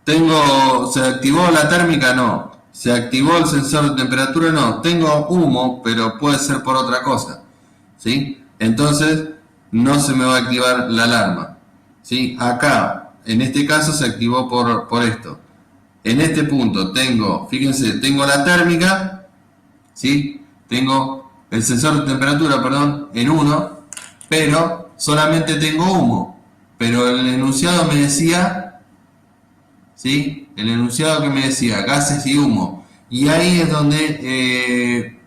¿se activó la térmica? No. ¿Se activó el sensor de temperatura? No. Tengo humo, pero puede ser por otra cosa. ¿Sí? Entonces, no se me va a activar la alarma. ¿Sí? Acá, en este caso, se activó por esto. En este punto fíjense, tengo la térmica, ¿sí? Tengo el sensor de temperatura, perdón, en 1, pero solamente tengo humo. Pero el enunciado me decía, ¿sí? El enunciado que me decía gases y humo. Y ahí es donde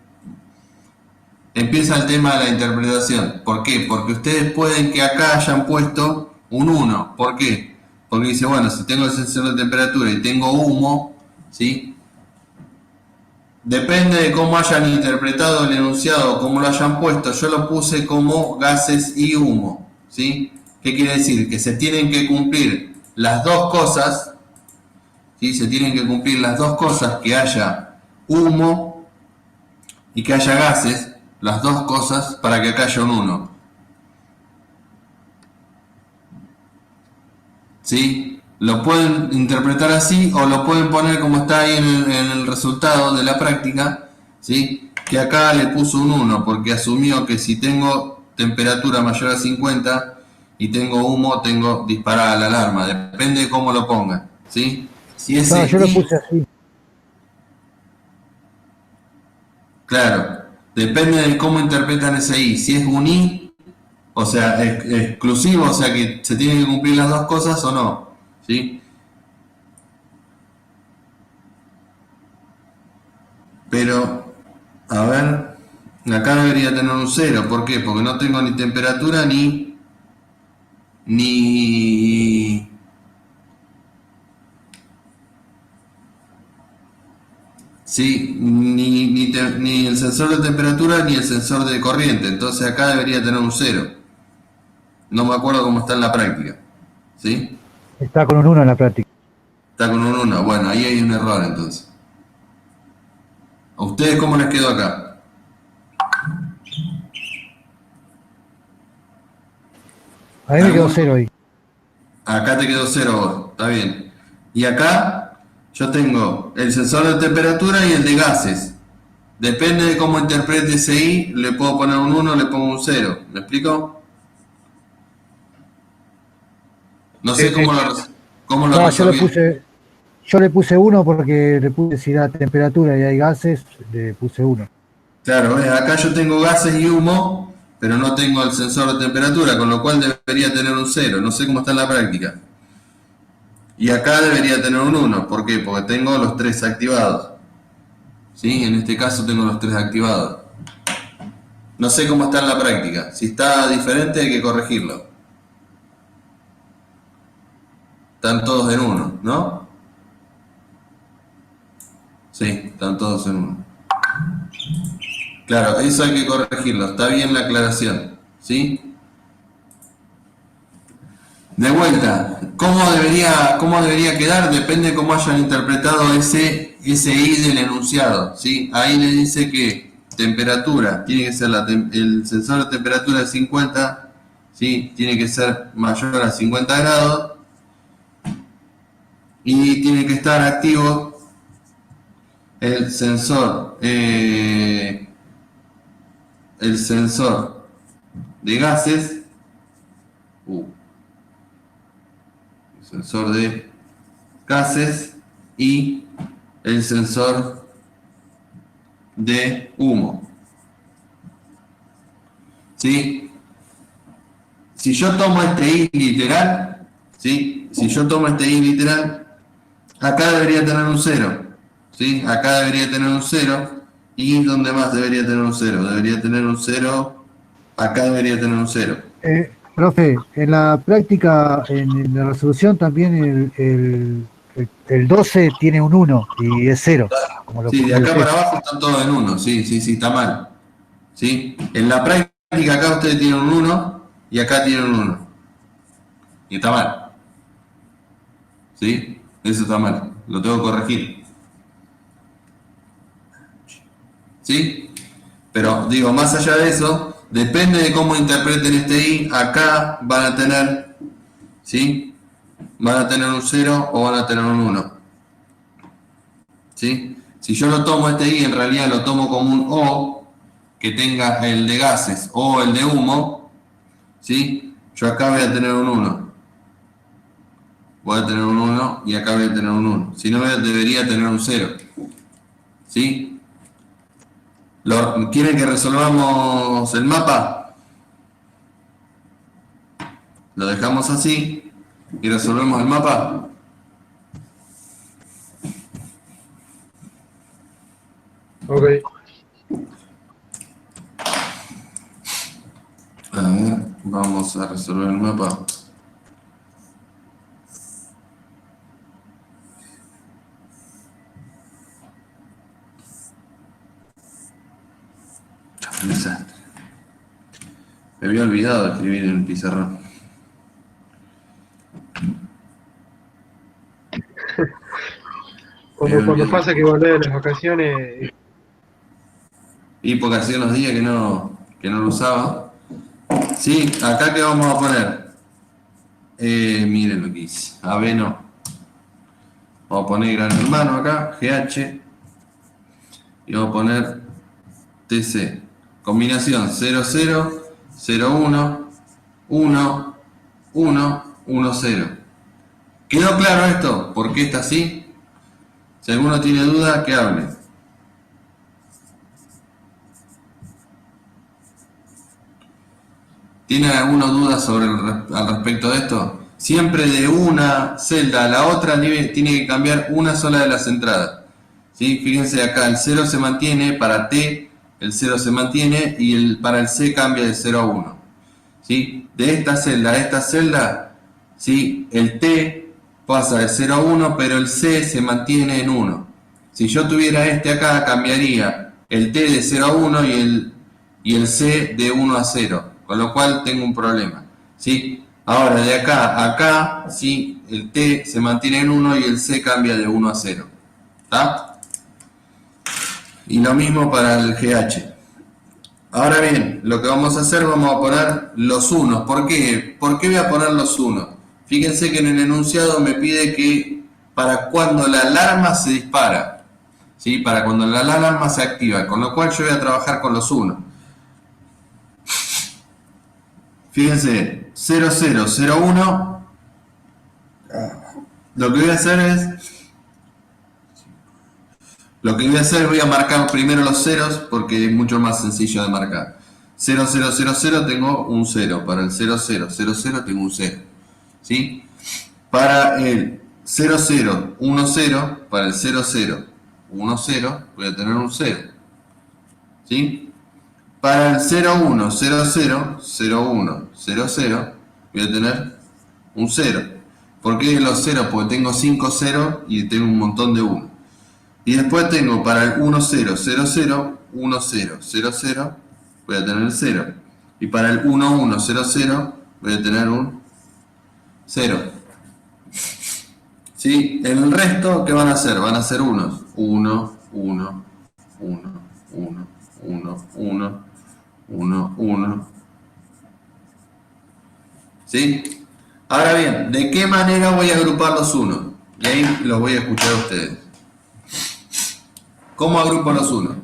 empieza el tema de la interpretación. ¿Por qué? Porque ustedes pueden que acá hayan puesto un 1. ¿Por qué? Porque dice, bueno, si tengo el sensor de temperatura y tengo humo, ¿sí? Depende de cómo hayan interpretado el enunciado, cómo lo hayan puesto. Yo lo puse como gases y humo, ¿sí? ¿Qué quiere decir? Que se tienen que cumplir las dos cosas, ¿sí? Se tienen que cumplir las dos cosas, que haya humo y que haya gases, las dos cosas para que acá haya un 1. ¿Sí? Lo pueden interpretar así o lo pueden poner como está ahí en el resultado de la práctica, ¿sí? Que acá le puso un 1 porque asumió que si tengo temperatura mayor a 50 y tengo humo, tengo disparada la alarma. Depende de cómo lo pongan, ¿sí? Si ese No, yo lo puse así. claro, depende de cómo interpretan ese I. Si es un I, o sea, exclusivo, o sea que se tienen que cumplir las dos cosas o no, ¿sí? Pero, a ver, acá debería tener un 0. ¿Por qué? Porque no tengo ni temperatura ni sí, ni el sensor de temperatura ni el sensor de corriente. Entonces acá debería tener un 0. No me acuerdo cómo está en la práctica. ¿Sí? Está con un 1 en la práctica. Está con un 1. Bueno, ahí hay un error entonces. ¿A ustedes cómo les quedó acá? A mí me quedó 0 ahí. Acá te quedó 0 vos, está bien. Y acá yo tengo el sensor de temperatura y el de gases. Depende de cómo interprete ese I, le puedo poner un 1, le pongo un 0. ¿Me explico? No sé cómo lo No, resolví. yo le puse 1 porque le puse si da temperatura y hay gases, le puse 1. Claro, acá yo tengo gases y humo, pero no tengo el sensor de temperatura, con lo cual debería tener un 0. No sé cómo está en la práctica. Y acá debería tener un 1. ¿Por qué? Porque tengo los tres activados. ¿sí? En este caso tengo los 3 activados. No sé cómo está en la práctica. Si está diferente hay que corregirlo. Están todos en 1, ¿no? Sí, están todos en 1. Claro, eso hay que corregirlo. Está bien la aclaración, ¿sí? De vuelta, ¿cómo debería quedar? Depende de cómo hayan interpretado ese I del enunciado, ¿sí? Ahí le dice que temperatura, tiene que ser el sensor de temperatura de 50, ¿sí? Tiene que ser mayor a 50 grados y tiene que estar activo el sensor de gases, sensor de gases y el sensor de humo. ¿Sí? Si yo tomo este I literal, ¿sí? Si yo tomo este I literal, acá debería tener un 0. ¿Sí? Acá debería tener un 0. ¿Y dónde más debería tener un 0? Debería tener un 0. Acá debería tener un 0. Profe, en la práctica, en la resolución también el 12 tiene un 1 y es 0. Sí, de acá para abajo están todos en 1. Sí, está mal. ¿Sí? En la práctica acá ustedes tienen un 1 y acá tienen un 1. Y está mal. ¿Sí? Eso está mal. Lo tengo que corregir. ¿Sí? Pero digo, más allá de eso, depende de cómo interpreten este I, acá van a tener, ¿sí? Van a tener un 0 o van a tener un 1. ¿Sí? Si yo lo tomo este I, en realidad lo tomo como un O, que tenga el de gases o el de humo, ¿sí? Yo acá voy a tener un 1. Voy a tener un 1 y acá voy a tener un 1. Si no, debería tener un 0. ¿Sí? ¿Quieren que resolvamos el mapa? Lo dejamos así y resolvemos el mapa. Ok. A ver, vamos a resolver el mapa. Desastre. Me había olvidado de escribir en el pizarrón. Como cuando pasa que volvés de las vacaciones. Y porque hacía unos días que no lo usaba. Sí, acá que vamos a poner. Miren lo que hice. AB no. Vamos a poner Gran Hermano acá, GH. Y vamos a poner TC. Combinación 00, 01, 1, 1, 1, 0. ¿Quedó claro esto? ¿Por qué está así? Si alguno tiene duda, que hable. ¿Tienen alguna duda al respecto de esto? Siempre de una celda a la otra tiene que cambiar una sola de las entradas. ¿Sí? Fíjense acá, el 0 se mantiene para T, el 0 se mantiene y para el C cambia de 0 a 1. ¿Sí? De esta celda a esta celda, ¿sí? El T pasa de 0 a 1, pero el C se mantiene en 1. Si yo tuviera este acá, cambiaría el T de 0 a 1 y el C de 1 a 0. Con lo cual tengo un problema, ¿sí? Ahora, de acá a acá, ¿sí? El T se mantiene en 1 y el C cambia de 1 a 0. ¿Está? Y lo mismo para el GH. Ahora bien, lo que vamos a hacer, vamos a poner los unos. ¿Por qué? ¿Por qué voy a poner los unos? Fíjense que en el enunciado me pide que para cuando la alarma se dispara, ¿sí? Para cuando la alarma se activa, con lo cual yo voy a trabajar con los unos. Fíjense, 0001, lo que voy a hacer voy a marcar primero los ceros porque es mucho más sencillo de marcar. 0000 tengo un 0, para el 0000 tengo un 0, ¿sí? Para el 0010, para el 0010 1, 0, voy a tener un 0. ¿Sí? Para el 0, 1, 0, 0, 0, 1, 0, 0, voy a tener un 0. ¿Por qué los 0? Porque tengo 5 0 y tengo un montón de 1. Y después tengo para el 1, 0, 0, 0, 1, 0, 0, 0, voy a tener 0. Y para el 1, 1, 0, 0, voy a tener un 0. ¿Sí? El resto, ¿qué van a hacer? Van a ser unos. 1, 1, 1, 1, 1, 1, 1, 1. ¿Sí? Ahora bien, ¿de qué manera voy a agrupar los unos? Y ahí los voy a escuchar a ustedes. ¿Cómo agrupo los unos?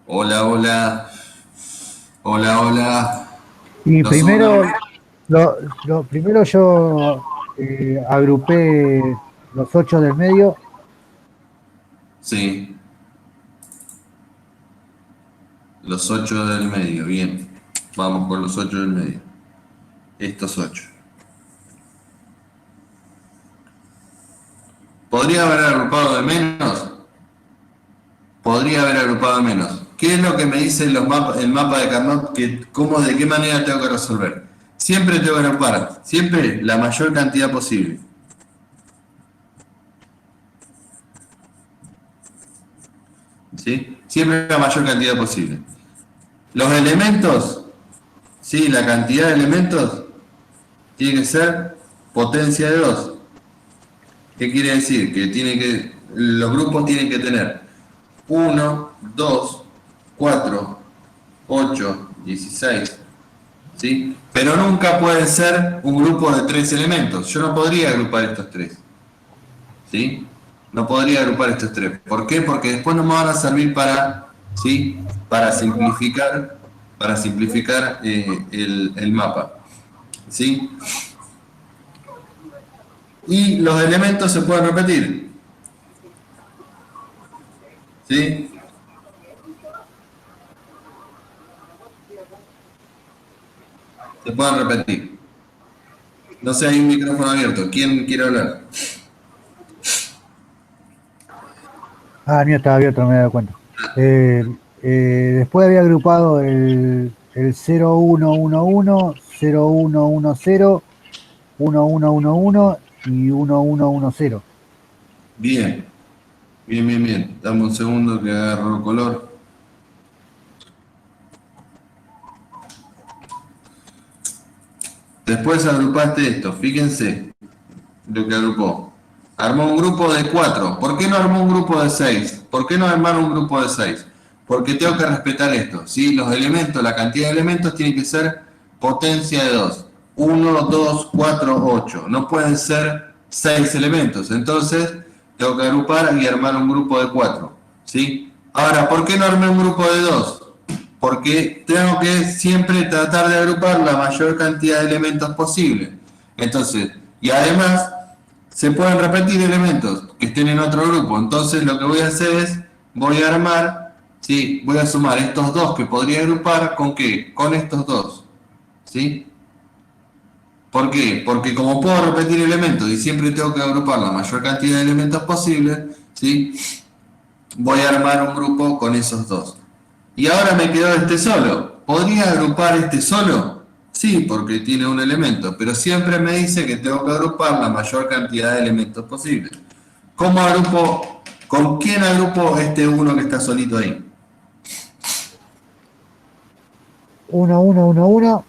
Hola, hola. Hola, hola. Y Los primero, unos. primero yo agrupé los 8 del medio. Sí. Los 8 del medio, bien. Vamos con los 8 del medio. Estos 8. ¿Podría haber agrupado de menos? Podría haber agrupado de menos. ¿Qué es lo que me dice el mapa de Carnot? ¿De qué manera tengo que resolver? Siempre tengo que agrupar, siempre la mayor cantidad posible. ¿Sí? Siempre la mayor cantidad posible. Los elementos, ¿sí? La cantidad de elementos tiene que ser potencia de 2. ¿Qué quiere decir? Que los grupos tienen que tener 1, 2, 4, 8, 16, ¿sí? Pero nunca puede ser un grupo de 3 elementos. Yo no podría agrupar estos 3, ¿sí? No podría agrupar estos 3. ¿Por qué? Porque después no me van a servir para, ¿sí? Para simplificar el mapa, ¿sí? Y los elementos se pueden repetir, ¿sí? Se pueden repetir. No sé, hay un micrófono abierto. ¿Quién quiere hablar? Ah, el mío estaba abierto, no me había dado cuenta. Después había agrupado el 0111, 0110, 1111 y 1110. Bien, bien, bien, bien. Dame un segundo que agarro el color. Después agrupaste esto. Fíjense lo que agrupó. Armó un grupo de 4. ¿Por qué no armó un grupo de 6? ¿Por qué no armar un grupo de 6? Porque tengo que respetar esto, ¿sí? Los elementos, la cantidad de elementos tiene que ser potencia de 2. 1, 2, 4, 8. No pueden ser 6 elementos. Entonces, tengo que agrupar y armar un grupo de 4, ¿sí? Ahora, ¿por qué no armé un grupo de 2? Porque tengo que siempre tratar de agrupar la mayor cantidad de elementos posible. Entonces, y además, se pueden repetir elementos que estén en otro grupo. Entonces, lo que voy a hacer es, voy a armar, ¿sí? Voy a sumar estos dos que podría agrupar, ¿con qué? Con estos dos, ¿sí? ¿Por qué? Porque como puedo repetir elementos y siempre tengo que agrupar la mayor cantidad de elementos posible, ¿sí? Voy a armar un grupo con esos dos. Y ahora me quedó este solo. ¿Podría agrupar este solo? Sí, porque tiene un elemento, pero siempre me dice que tengo que agrupar la mayor cantidad de elementos posible. ¿Cómo agrupo? ¿Con quién agrupo este uno que está solito ahí? 1111,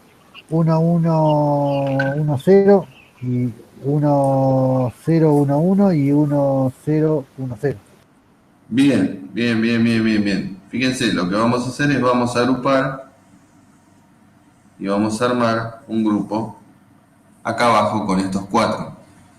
1110 y 1011 y 1010. Bien, bien, bien, bien, bien, bien. Fíjense, lo que vamos a hacer es vamos a agrupar y vamos a armar un grupo acá abajo con estos 4.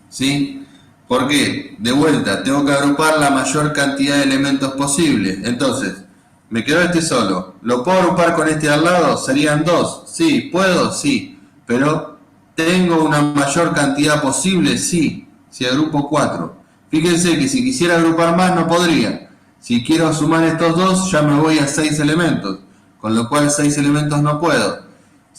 ¿Sí? ¿Por qué? De vuelta, tengo que agrupar la mayor cantidad de elementos posible. Entonces, me quedó este solo. ¿Lo puedo agrupar con este al lado? ¿Serían 2? Sí. ¿Puedo? Sí. Pero, ¿tengo una mayor cantidad posible? Sí. Si agrupo 4. Fíjense que si quisiera agrupar más no podría. Si quiero sumar estos dos ya me voy a 6 elementos. Con lo cual 6 elementos no puedo.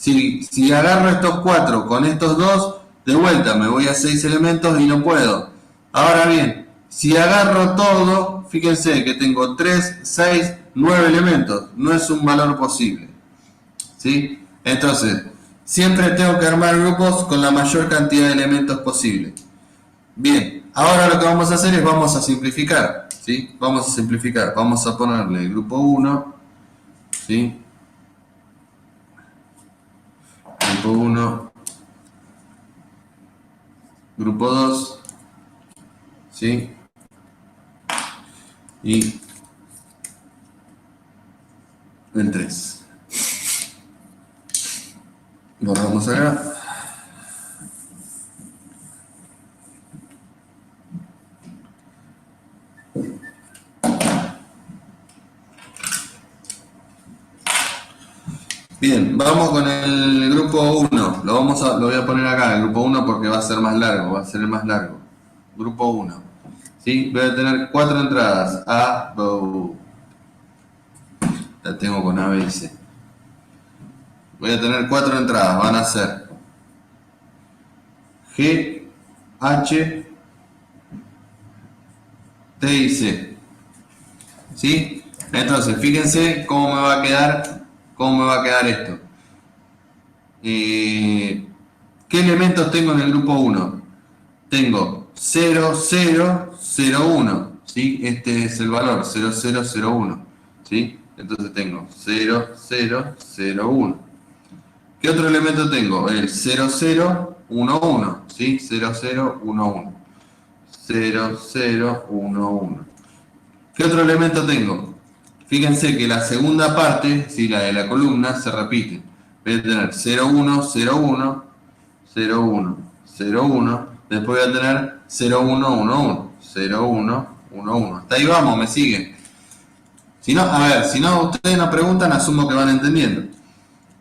Si agarro estos 4 con estos 2, de vuelta me voy a 6 elementos y no puedo. Ahora bien, si agarro todo, fíjense que tengo 3, 6, 9 elementos. No es un valor posible. ¿Sí? Entonces, siempre tengo que armar grupos con la mayor cantidad de elementos posible. Bien, ahora lo que vamos a hacer es vamos a simplificar. ¿Sí? Vamos a simplificar. Vamos a ponerle el grupo 1. ¿Sí? Grupo 1. Grupo 2. ¿Sí? Y el 3. Borramos acá. Bien, vamos con el grupo 1. Lo voy a poner acá, el grupo 1, porque va a ser más largo, va a ser el más largo. Grupo 1. ¿Sí? Voy a tener 4 entradas. A, B, la tengo con A, B y C. Voy a tener 4 entradas, van a ser G, H, T y C. ¿Sí? Entonces, fíjense cómo me va a quedar esto. ¿Qué elementos tengo en el grupo 1? Tengo 0, 0, 0, 1. ¿Sí? Este es el valor, 0, 0, 0, 1. ¿Sí? Entonces tengo 0, 0, 0, 1. ¿Qué otro elemento tengo? El 0, 0, 1, 1. ¿Sí? 0, 0, 1, 1. 0, 0, 1, 1. ¿Qué otro elemento tengo? Fíjense que la segunda parte, ¿sí? La de la columna, se repite. Voy a tener 0, 1, 0, 1, 0, 1, 0, 1. Después voy a tener 0, 1, 1, 1. 0, 1, 1, 1. Hasta ahí vamos, me siguen. Si no, a ver, si no ustedes no preguntan, asumo que van entendiendo.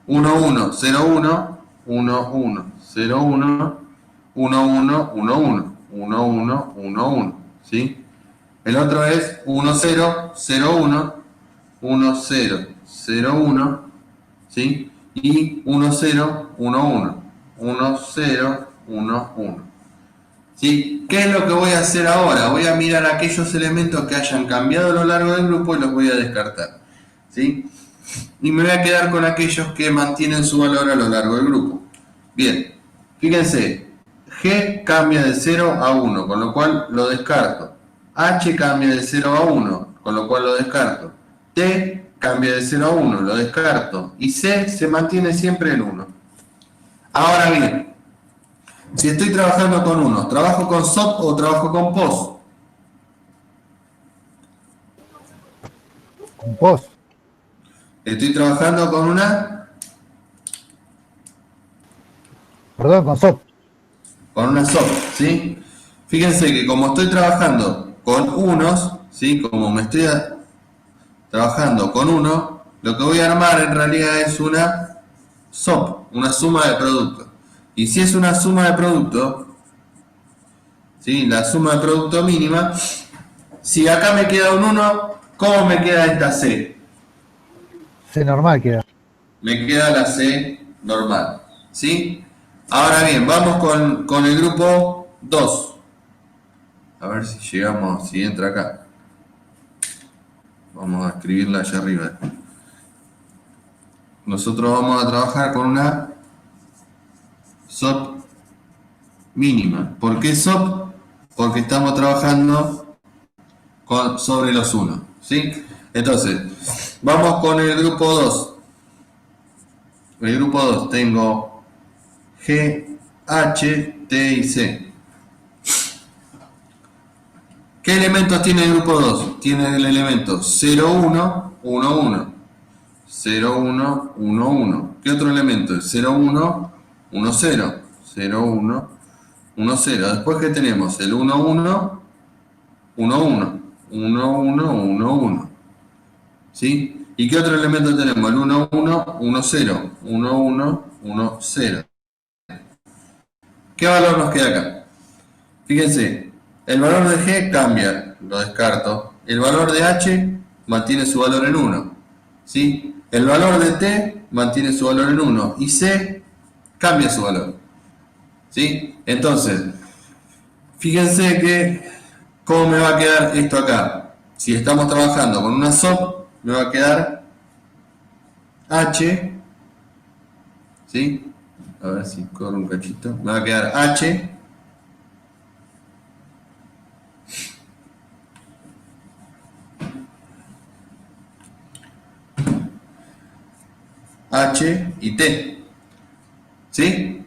1, 1, 0, 1, 1, 1, 0, 1, 1, 1, 1, 1, 1, 1, 1, 1. ¿Sí? El otro es 1, 0, 0, 1, 1, 0, 0, 1, ¿sí? Y 1, 0, 1, 1, 1, 0, 1, 1. ¿Sí? ¿Qué es lo que voy a hacer ahora? Voy a mirar aquellos elementos que hayan cambiado a lo largo del grupo y los voy a descartar. ¿Sí? Y me voy a quedar con aquellos que mantienen su valor a lo largo del grupo. Bien, fíjense, G cambia de 0 a 1, con lo cual lo descarto. H cambia de 0 a 1, con lo cual lo descarto. T cambia de 0 a 1, lo descarto. Y C se mantiene siempre en 1. Ahora bien, si estoy trabajando con uno, ¿trabajo con SOP o trabajo con POS? Con POS. Estoy trabajando con una Perdón, con SOP. SOP, ¿sí? Fíjense que como estoy trabajando con unos, ¿sí? Como me estoy trabajando con uno, lo que voy a armar en realidad es una SOP, una suma de productos. Y si es una suma de productos, ¿sí? La suma de producto mínima, si acá me queda un 1, ¿cómo me queda esta C? C normal queda. Me queda la C normal, ¿sí? Ahora bien, vamos con el grupo 2. A ver si llegamos, si entra acá. Vamos a escribirla allá arriba. Nosotros vamos a trabajar con una SOP mínima. ¿Por qué SOP? Porque estamos trabajando sobre los 1, ¿sí? Entonces, vamos con el grupo 2. El grupo 2 tengo G, H, T y C. ¿Qué elementos tiene el grupo 2? Tiene el elemento 0, 1, 1, 1. 0, 1, 1, 1. ¿Qué otro elemento? 0, 1, 1, 0. 0, 1, 1, 0. Después, ¿qué tenemos? El 1, 1, 1, 1. 1, 1, 1, 1. ¿Sí? ¿Y qué otro elemento tenemos? El 1, 1, 1, 0. 1, 1, 1, 0. ¿Qué valor nos queda acá? Fíjense, el valor de G cambia, lo descarto. El valor de H mantiene su valor en 1. ¿Sí? El valor de T mantiene su valor en 1 y C cambia su valor. ¿Sí? Entonces, fíjense que cómo me va a quedar esto acá. Si estamos trabajando con una SOP, me va a quedar H, ¿sí? A ver si corro un cachito. Me va a quedar H H y T. ¿Sí?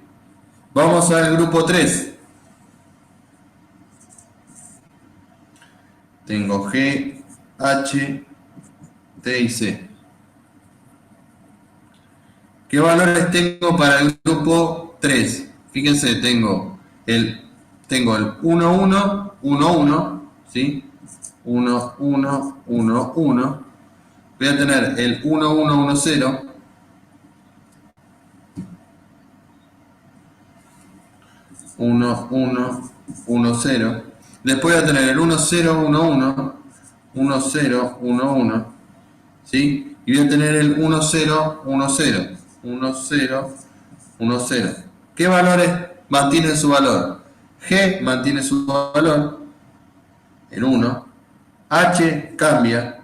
Vamos al grupo 3. Tengo G, H, T y C. ¿Qué valores tengo para el grupo 3? Fíjense, tengo el 1, 1, 1, 1, ¿sí? 1, 1, 1, 1. Voy a tener el 1, 1, 1, 0. 1, 1, 1, 0. Después voy a tener el 1, 0, 1, 1. 1, 0, 1, 1. ¿Sí? Y voy a tener el 1, 0, 1, 0. 1, 0, 1, 0. ¿Qué valores mantienen su valor? G mantiene su valor, el 1. H cambia.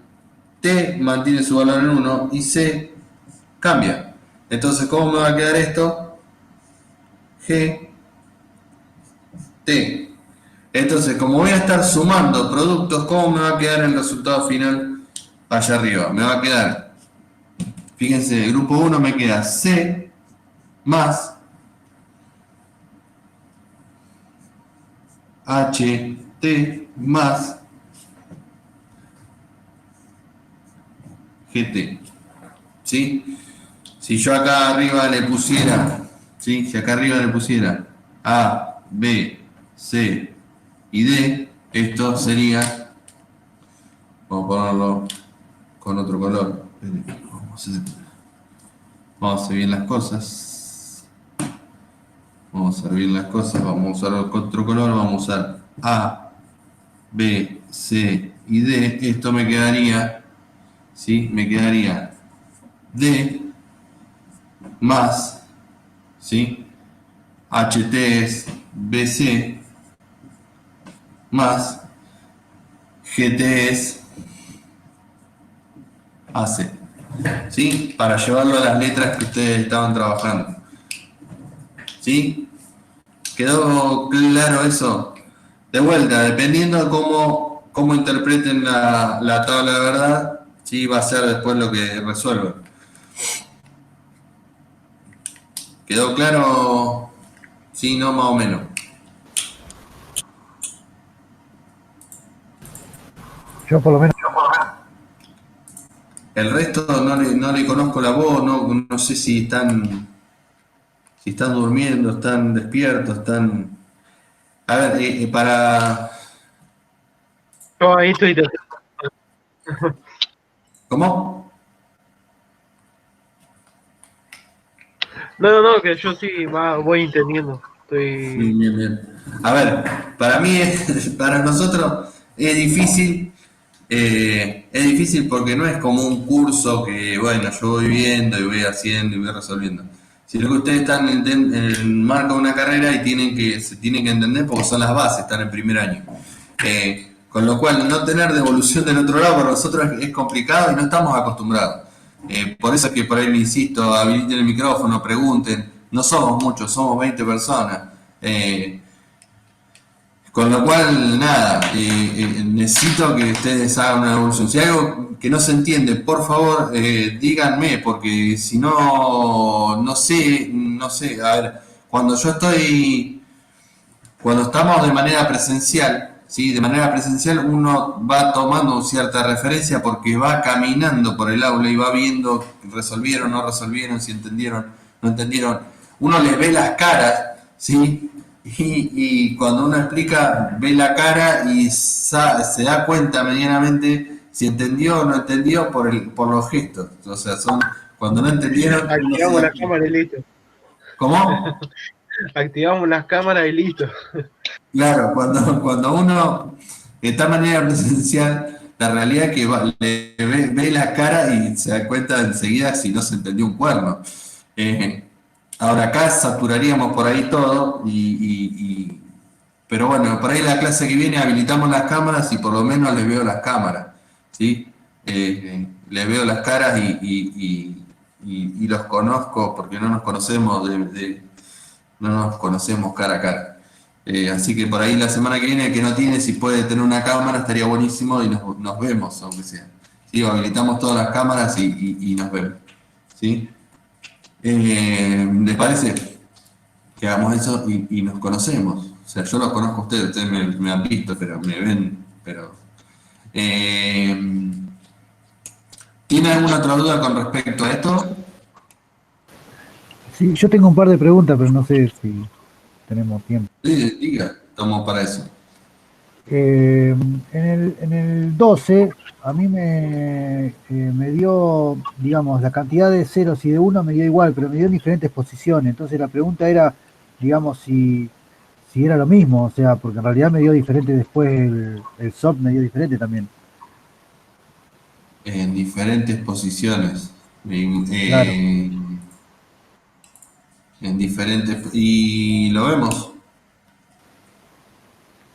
T mantiene su valor en 1 y C cambia. Entonces, ¿cómo me va a quedar esto? G, T. Entonces, como voy a estar sumando productos, ¿cómo me va a quedar el resultado final allá arriba? Me va a quedar, fíjense, el grupo 1 me queda C más HT más GT. ¿Sí? Si yo acá arriba le pusiera, ¿sí? Si acá arriba le pusiera A, B, C y D, esto sería, vamos a ponerlo con otro color. Vamos a hacer bien las cosas. Vamos a hacer bien las cosas. Vamos a usar otro color. Vamos a usar A, B, C y D. Esto me quedaría, ¿sí? Me quedaría D más, ¿sí? HT es BC más GT es AC. ¿Sí? Para llevarlo a las letras que ustedes estaban trabajando. ¿Sí? ¿Quedó claro eso? De vuelta, dependiendo de cómo interpreten la tabla de verdad, sí va a ser después lo que resuelvan. ¿Quedó claro? Sí, no, más o menos. Yo por lo menos. El resto no le conozco la voz, no sé si están durmiendo, están despiertos, están... A ver, para... Yo ahí estoy. ¿Cómo? No, que yo sí voy entendiendo. Bien, bien, bien. A ver, para mí, para nosotros es difícil porque no es como un curso que, bueno, yo voy viendo y voy haciendo y voy resolviendo. Sino que ustedes están en el marco de una carrera y se tienen que entender porque son las bases, están en primer año. Con lo cual, no tener devolución del otro lado para nosotros es complicado y no estamos acostumbrados. Por eso es que por ahí le insisto, habiliten el micrófono, pregunten. No somos muchos, somos 20 personas. Con lo cual, nada, necesito que ustedes hagan una evolución. Si hay algo que no se entiende, por favor, díganme, porque si no, no sé, a ver, cuando estamos de manera presencial, ¿sí? De manera presencial uno va tomando cierta referencia porque va caminando por el aula y va viendo, resolvieron, no resolvieron, si entendieron, no entendieron. Uno les ve las caras, ¿sí? Y cuando uno explica, ve la cara y se da cuenta medianamente si entendió o no entendió por los gestos. O sea, cuando no entendieron... Activamos la cámara y listo. ¿Cómo? Activamos las cámaras y listo. Claro, cuando uno está de manera presencial, la realidad es que ve la cara y se da cuenta enseguida si no se entendió un cuerno. Eh, Ahora acá saturaríamos por ahí todo, pero bueno, por ahí la clase que viene habilitamos las cámaras y por lo menos les veo las cámaras, ¿sí? Les veo las caras y los conozco porque no nos conocemos no nos conocemos cara a cara. Así que por ahí la semana que viene, el que no tiene, si puede tener una cámara, estaría buenísimo y nos vemos, aunque sea. Sí, habilitamos todas las cámaras y nos vemos. ¿Sí? ¿Les parece que hagamos eso y nos conocemos? O sea, yo los conozco a ustedes me han visto, pero me ven, pero... ¿Tiene alguna otra duda con respecto a esto? Sí, yo tengo un par de preguntas, pero no sé si tenemos tiempo. Sí, diga, estamos para eso. En el 12, a mí me dio, digamos, la cantidad de ceros y de uno me dio igual, pero me dio en diferentes posiciones. Entonces la pregunta era, digamos, si era lo mismo, o sea, porque en realidad me dio diferente después el SOP me dio diferente también. En diferentes posiciones. Claro. En diferentes... Y lo vemos.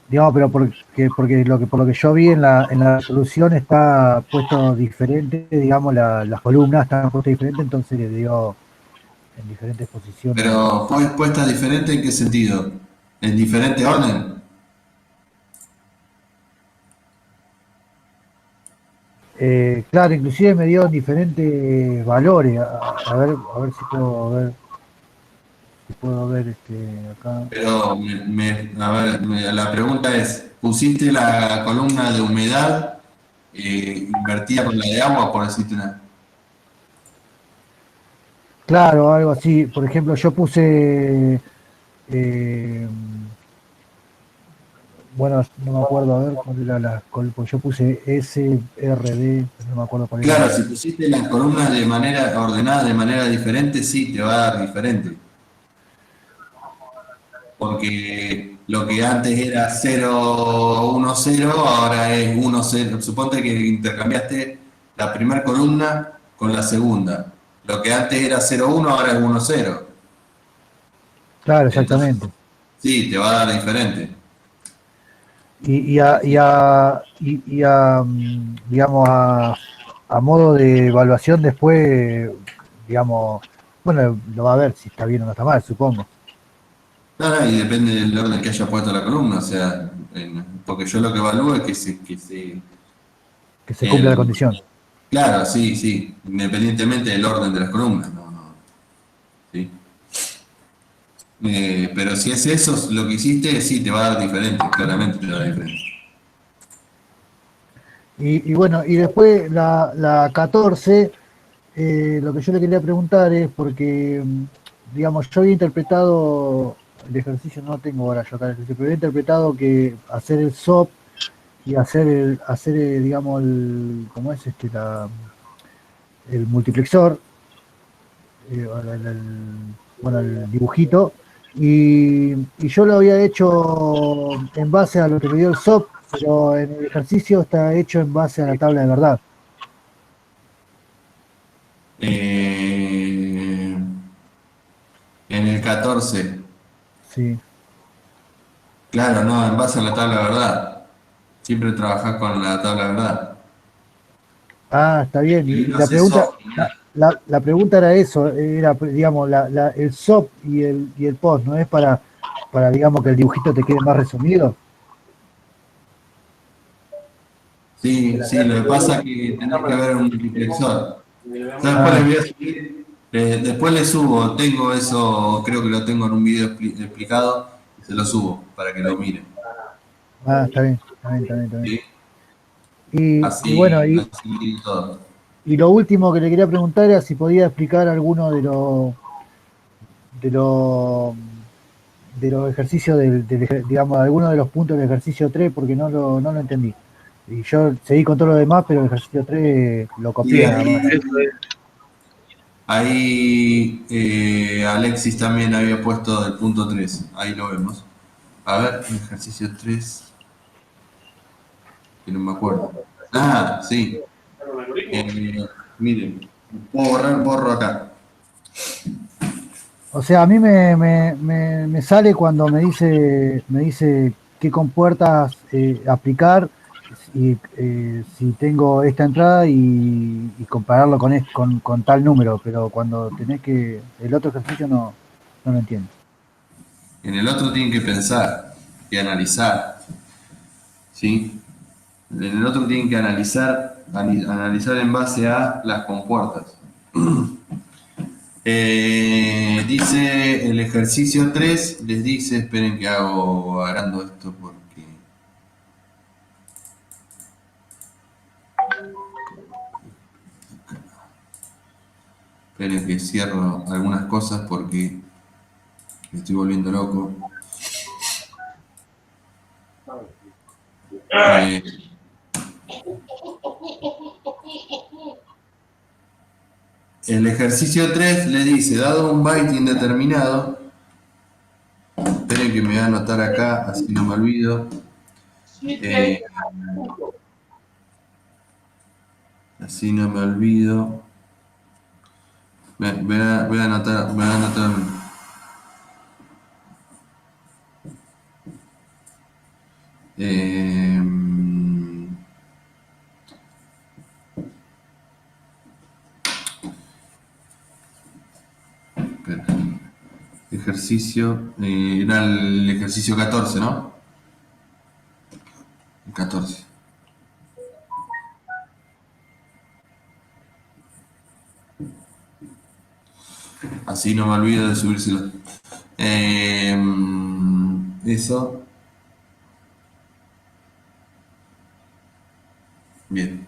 Digamos, pero porque por lo que yo vi en la resolución está puesto diferente, digamos, las columnas están puestas diferentes, entonces le dio en diferentes posiciones. Pero puesta diferente en qué sentido? ¿En diferente orden? Claro, inclusive me dio diferentes valores. A ver si puedo ver acá. Pero, a ver, la pregunta es, ¿pusiste la columna de humedad invertida con la de agua, por decirte una? Claro, algo así. Por ejemplo, yo puse, eh, bueno, no me acuerdo, a ver cuál era pues yo puse SRD, no me acuerdo cuál era Claro, si pusiste las columnas de manera ordenada, de manera diferente, sí, te va a dar diferente. Porque lo que antes era 0, 1, 0, ahora es 1, 0. Suponte que intercambiaste la primera columna con la segunda. Lo que antes era 0, 1, ahora es 1, 0. Claro, Entonces, exactamente. sí, te va a dar diferente. Digamos, a modo de evaluación después, digamos, bueno, lo va a ver si está bien o no está mal, supongo. No, no, y depende del orden que haya puesto la columna. O sea, porque yo lo que evalúo es Que se cumpla la el, condición. claro, sí, sí, independientemente del orden de las columnas. No, no, sí. Pero si es eso lo que hiciste, sí, te va a dar diferente, claramente te va a dar diferente. Y bueno, y después la 14, lo que yo le quería preguntar es porque, digamos, yo había interpretado el ejercicio, no tengo ahora yo acá el ejercicio, pero había interpretado que hacer el SOP y digamos, ¿cómo es el multiplexor, bueno, el dibujito, y yo lo había hecho en base a lo que me dio el SOP, pero en el ejercicio está hecho en base a la tabla de verdad. En el 14, Sí. claro, no, en base a la tabla de verdad. Siempre trabajás con la tabla de verdad. Ah, está bien. Y Y no la haces pregunta, soft ni nada. la pregunta era eso, era, digamos, el SOP y el POST, ¿no es digamos, que el dibujito te quede más resumido? Sí, sí, lo que pasa es que tenés que ver un multiplexor. Yo después les Ah, voy a subir, después les subo, tengo eso, creo que lo tengo en un video explicado, y se lo subo para que lo miren. está bien, está bien, está bien, está bien. ¿Sí? Y bueno, Así todo. y lo último que le quería preguntar era si podía explicar alguno de los de los ejercicios digamos, algunos de los puntos del ejercicio 3 porque no lo entendí. Y yo seguí con todo lo demás, pero el ejercicio 3 lo Y copié nada más. ahí Alexis también había puesto el punto 3, ahí lo vemos. A ver, ejercicio 3, que no me acuerdo. Ah, sí. Miren, puedo borro acá. O sea, a mí me sale cuando me dice qué compuertas aplicar y si tengo esta entrada y compararlo con tal número, pero cuando tenés que, el otro ejercicio no lo entiendo. En el otro tienen que pensar y analizar, ¿sí? En el otro tienen que analizar en base a las compuertas. Dice el ejercicio 3 les dice, esperen que hago agrando esto porque... Esperen que cierro algunas cosas porque me estoy volviendo loco. Eh, el ejercicio 3 le dice, dado un byte indeterminado, esperen que me voy a anotar acá, así no me olvido. Eh, así no me olvido. Voy a anotar. Eh, espera. Ejercicio, era el ejercicio 14, ¿no? El 14. Así no me olvido de subírselo. Eso. Bien.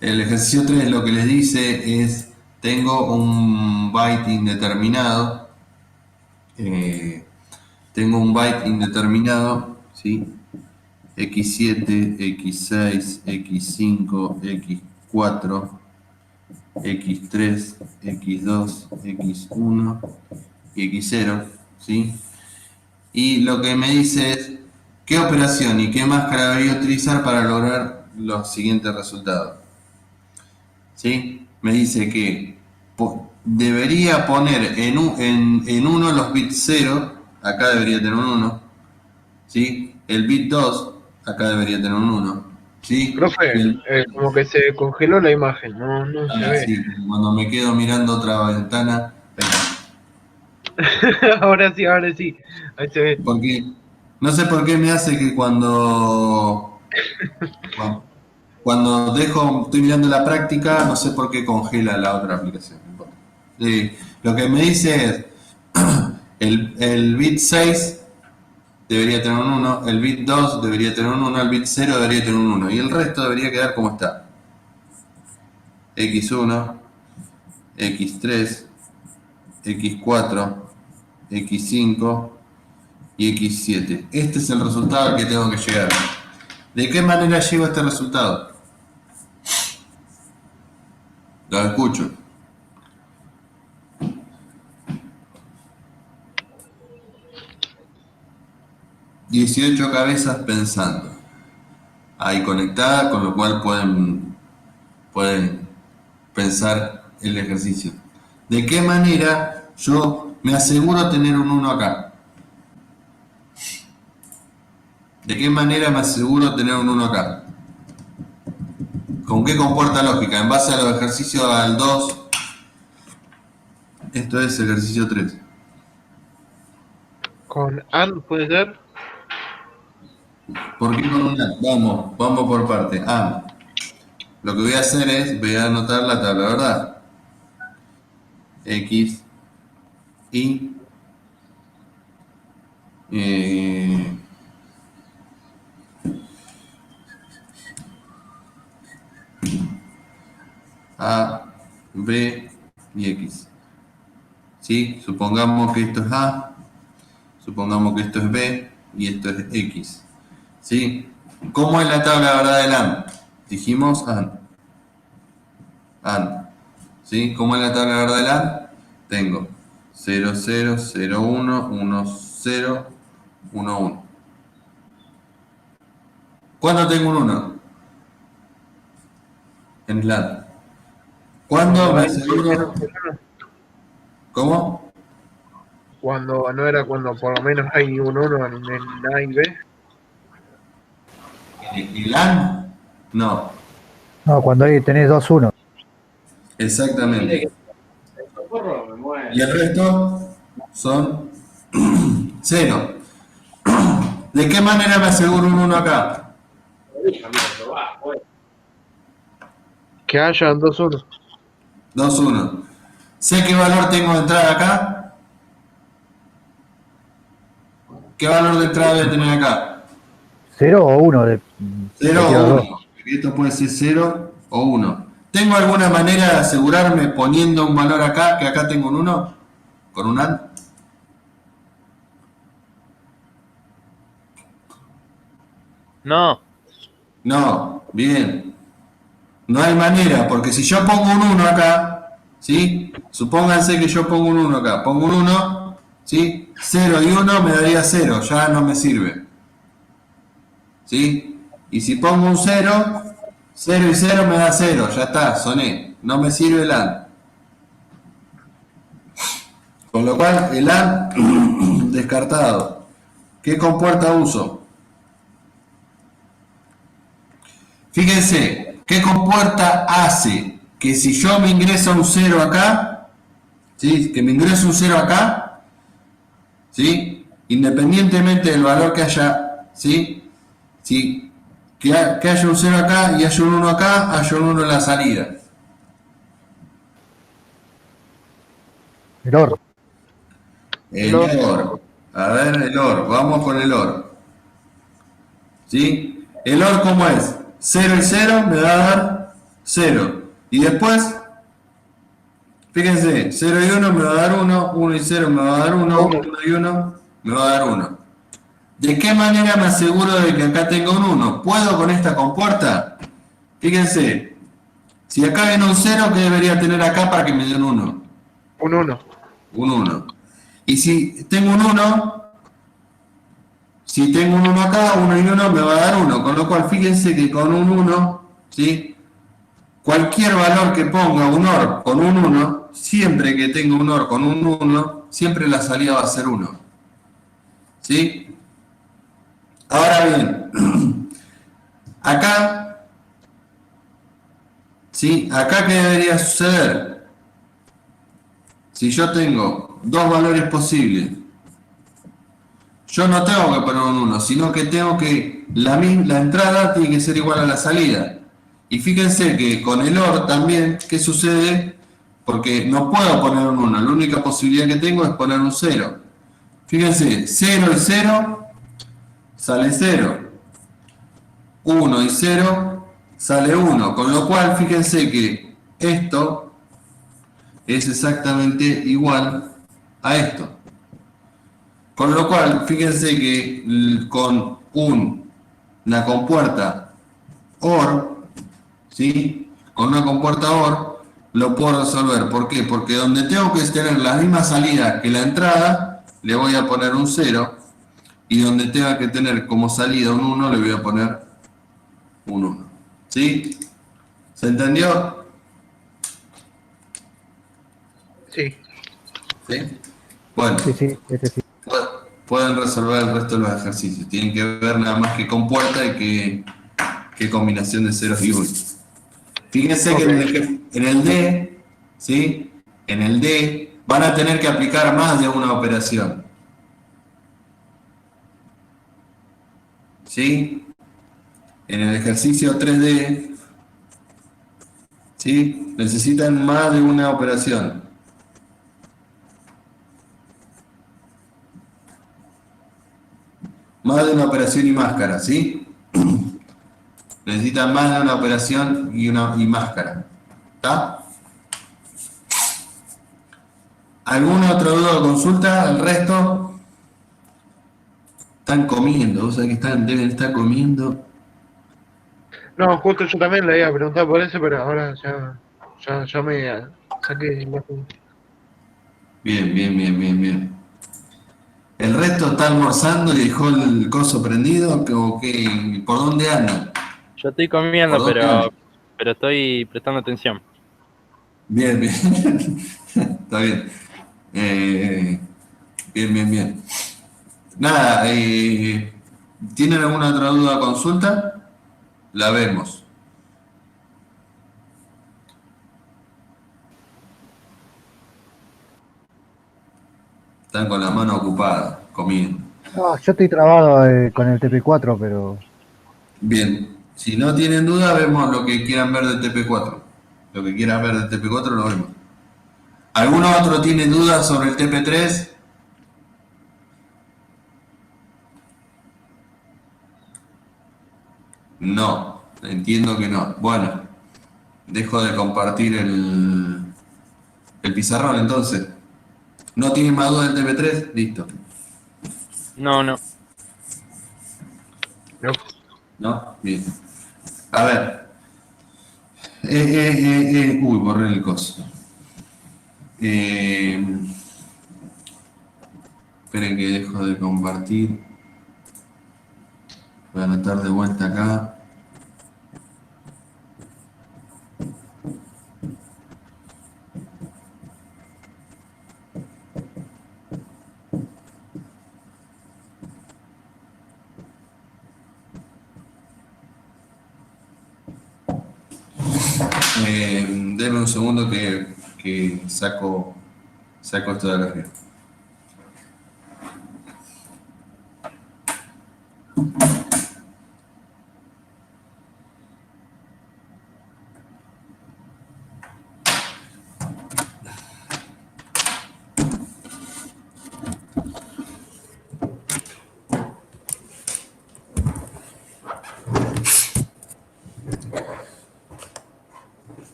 El ejercicio 3 lo que les dice es, tengo un byte indeterminado. eh, Tengo un byte indeterminado, ¿sí? X7, X6, X5, X4, X3, X2, X1 y X0, ¿sí? Y lo que me dice es qué operación y qué máscara debería utilizar para lograr los siguientes resultados, ¿sí? Me dice que debería poner en 1 los bits 0, acá debería tener un 1, ¿sí? El bit 2, acá debería tener un 1, ¿sí? Profe, como que se congeló la imagen, no se ve. Sí, cuando me quedo mirando otra ventana, Ahora sí, ahí se ve. porque no sé por qué me hace que cuando estoy mirando la práctica, no sé por qué congela la otra aplicación. No importa. Lo que me dice es, el bit 6 debería tener un 1, el bit 2 debería tener un 1, el bit 0 debería tener un 1, y el resto debería quedar como está. X1, X3, X4, X5 y X7. Este es el resultado al que tengo que llegar. ¿De qué manera llego a este resultado? Lo escucho. 18 cabezas pensando. Ahí conectadas, con lo cual pueden pensar el ejercicio. ¿De qué manera yo me aseguro tener un 1 acá? ¿De qué manera me aseguro tener un 1 acá? ¿Con qué compuerta lógica? En base a los ejercicios al 2, esto es ejercicio 3. Con AND puede ser. ¿Por qué con un AND? Vamos por parte. AND. Lo que voy a hacer es, voy a anotar la tabla, ¿verdad? X, Y, eh, A, B y X. ¿Sí? Supongamos que esto es A, supongamos que esto es B y esto es X. ¿Sí? ¿Cómo es la tabla verdad del AND? Dijimos AND. AND. ¿Sí? ¿Cómo es la tabla verdad del AND? Tengo 0, 0, 0, 1, 1, 0, 1, 1. ¿Cuándo tengo un 1? En SLAM. ¿Cuándo me aseguro? ¿Cómo? Cuando no era cuando por lo menos hay un 1 en A y B. ¿El LAN? No, No, cuando ahí tenés 2-1. exactamente. Y el resto son 0. ¿De qué manera me aseguro un 1 acá? Que hayan 2 1. 2, 1. ¿Sé qué valor tengo de entrada acá? ¿Qué valor de entrada voy a tener acá? 0 o 1 de 0 cualquiera de o los dos. 1. Esto puede ser 0 o 1. ¿Tengo alguna manera de asegurarme poniendo un valor acá, que acá tengo un 1? ¿Con un AND? No. No, bien. No hay manera, porque si yo pongo un 1 acá, ¿sí? Supónganse que yo pongo un 1 acá. Pongo un 1, ¿sí? 0 y 1 me daría 0, ya no me sirve. ¿Sí? Y si pongo un 0, 0 y 0 me da 0, ya está, soné. No me sirve el AND. Con lo cual, el AND descartado. ¿Qué compuerta uso? Fíjense, ¿qué compuerta hace que si yo me ingreso un 0 acá, ¿sí? Que me ingreso un 0 acá, ¿sí? Independientemente del valor que haya, ¿sí? ¿Sí? Que haya un 0 acá y haya un 1 acá, haya un 1 en la salida. El OR. El OR. A ver, el OR. Vamos con el OR. ¿Sí? ¿El OR cómo es? 0 y 0 me va a dar 0. Y después, fíjense, 0 y 1 me va a dar 1, 1 y 0 me va a dar 1, 1 y 1 me va a dar 1. ¿De qué manera me aseguro de que acá tengo un 1? ¿Puedo con esta compuerta? Fíjense, si acá viene un 0, ¿qué debería tener acá para que me dé un 1? Un 1. Un 1. Y si tengo un 1, si tengo un 1 acá, 1 y 1 me va a dar 1. Con lo cual, fíjense que con un 1, ¿sí? Cualquier valor que ponga un OR con un 1, siempre que tenga un OR con un 1, siempre la salida va a ser 1. ¿Sí? Ahora bien, acá, ¿sí? Acá, ¿qué debería suceder? Si yo tengo dos valores posibles, yo no tengo que poner un 1, sino que tengo que, la entrada tiene que ser igual a la salida. Y fíjense que con el OR también, ¿qué sucede? Porque no puedo poner un 1, la única posibilidad que tengo es poner un 0. Fíjense, 0 y 0 sale 0. 1 y 0 sale 1. Con lo cual, fíjense que esto es exactamente igual a esto. Con lo cual, fíjense que con una compuerta OR, ¿sí? Con una compuerta OR lo puedo resolver. ¿Por qué? Porque donde tengo que tener la misma salida que la entrada, le voy a poner un 0. Y donde tenga que tener como salida un 1, le voy a poner un 1. ¿Sí? ¿Se entendió? Sí. ¿Sí? Bueno, Sí, sí, este sí. pueden resolver el resto de los ejercicios. Tienen que ver nada más qué compuerta y qué combinación de ceros y unos. Fíjense que en el D, ¿sí? En el D van a tener que aplicar más de una operación. ¿Sí? En el ejercicio 3D, ¿sí? Necesitan más de una operación. Más de una operación y máscara, ¿sí? Necesitan más de una operación y máscara. ¿Está? ¿Alguna otra duda o consulta? ¿El resto? Están comiendo, o sea que deben estar comiendo. No, justo yo también le iba a preguntar por eso, pero ahora ya me saqué la pregunta. Bien, bien, bien, bien, bien. ¿El resto está almorzando y dejó el coso prendido? ¿O qué? ¿Por dónde andan? Yo estoy ¿Por comiendo, dónde andan? pero estoy prestando atención. Bien, bien. Está bien. Eh, bien, bien, bien. Nada, ¿tienen alguna otra duda o consulta? La vemos. Están con la mano ocupada, comiendo. No, yo estoy trabado con el TP4, pero Bien. Si no tienen duda, vemos lo que quieran ver de TP4. Lo que quieran ver de TP4 lo vemos. ¿Alguno otro tiene dudas sobre el TP3? No, entiendo que no. Bueno, dejo de compartir el pizarrón entonces. ¿No tienen más dudas del TP3? Listo. No, no. No. ¿No? Bien. A ver. Uy, borré el coso. Eh, esperen que dejo de compartir. Voy a anotar de vuelta acá. Denme un segundo que saco esto de acá arriba.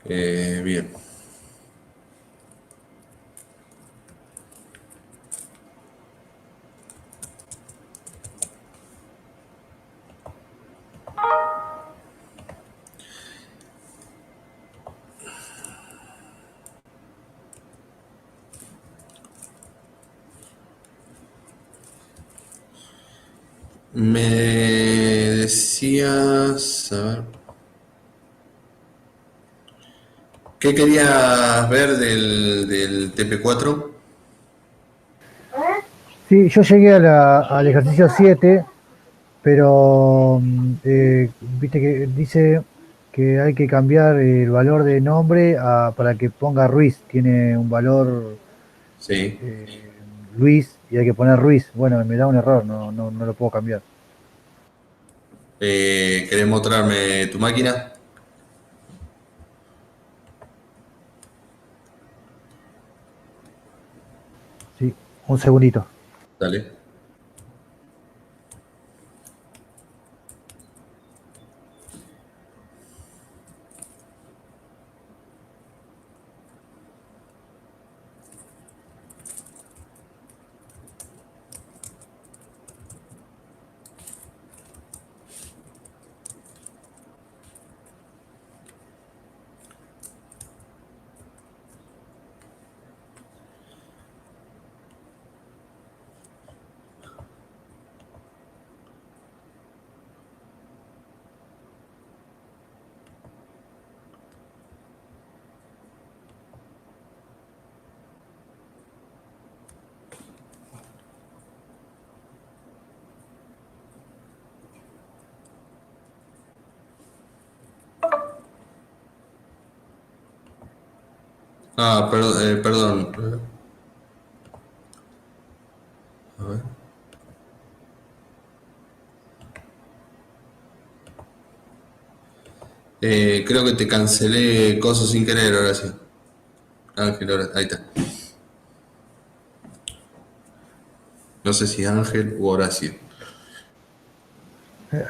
Bien. Me decías, a ver, ¿qué querías ver del TP4? sí, yo llegué al ejercicio 7, pero viste que dice que hay que cambiar el valor de nombre para que ponga Ruiz. Tiene un valor Sí. Luis y hay que poner Ruiz. Bueno, me da un error, no lo puedo cambiar. ¿Querés mostrarme tu máquina? Sí, un segundito. Dale. Ah, perdón. A ver. Creo que te cancelé cosas sin querer, ahora sí. Ángel, ahí está. No sé si Ángel u Horacio.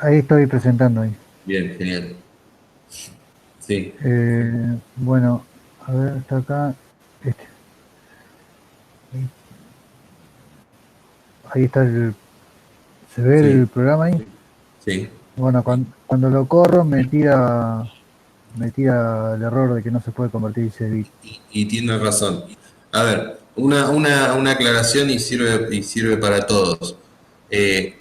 Ahí estoy presentando ahí. Bien, genial. Sí, Bueno, a ver, está acá. Este. Ahí está ¿se ve sí, el programa ahí? sí. Bueno, cuando lo corro me tira el error de que no se puede convertir ese bit. Y tiene razón. A ver, una aclaración y sirve para todos. Eh,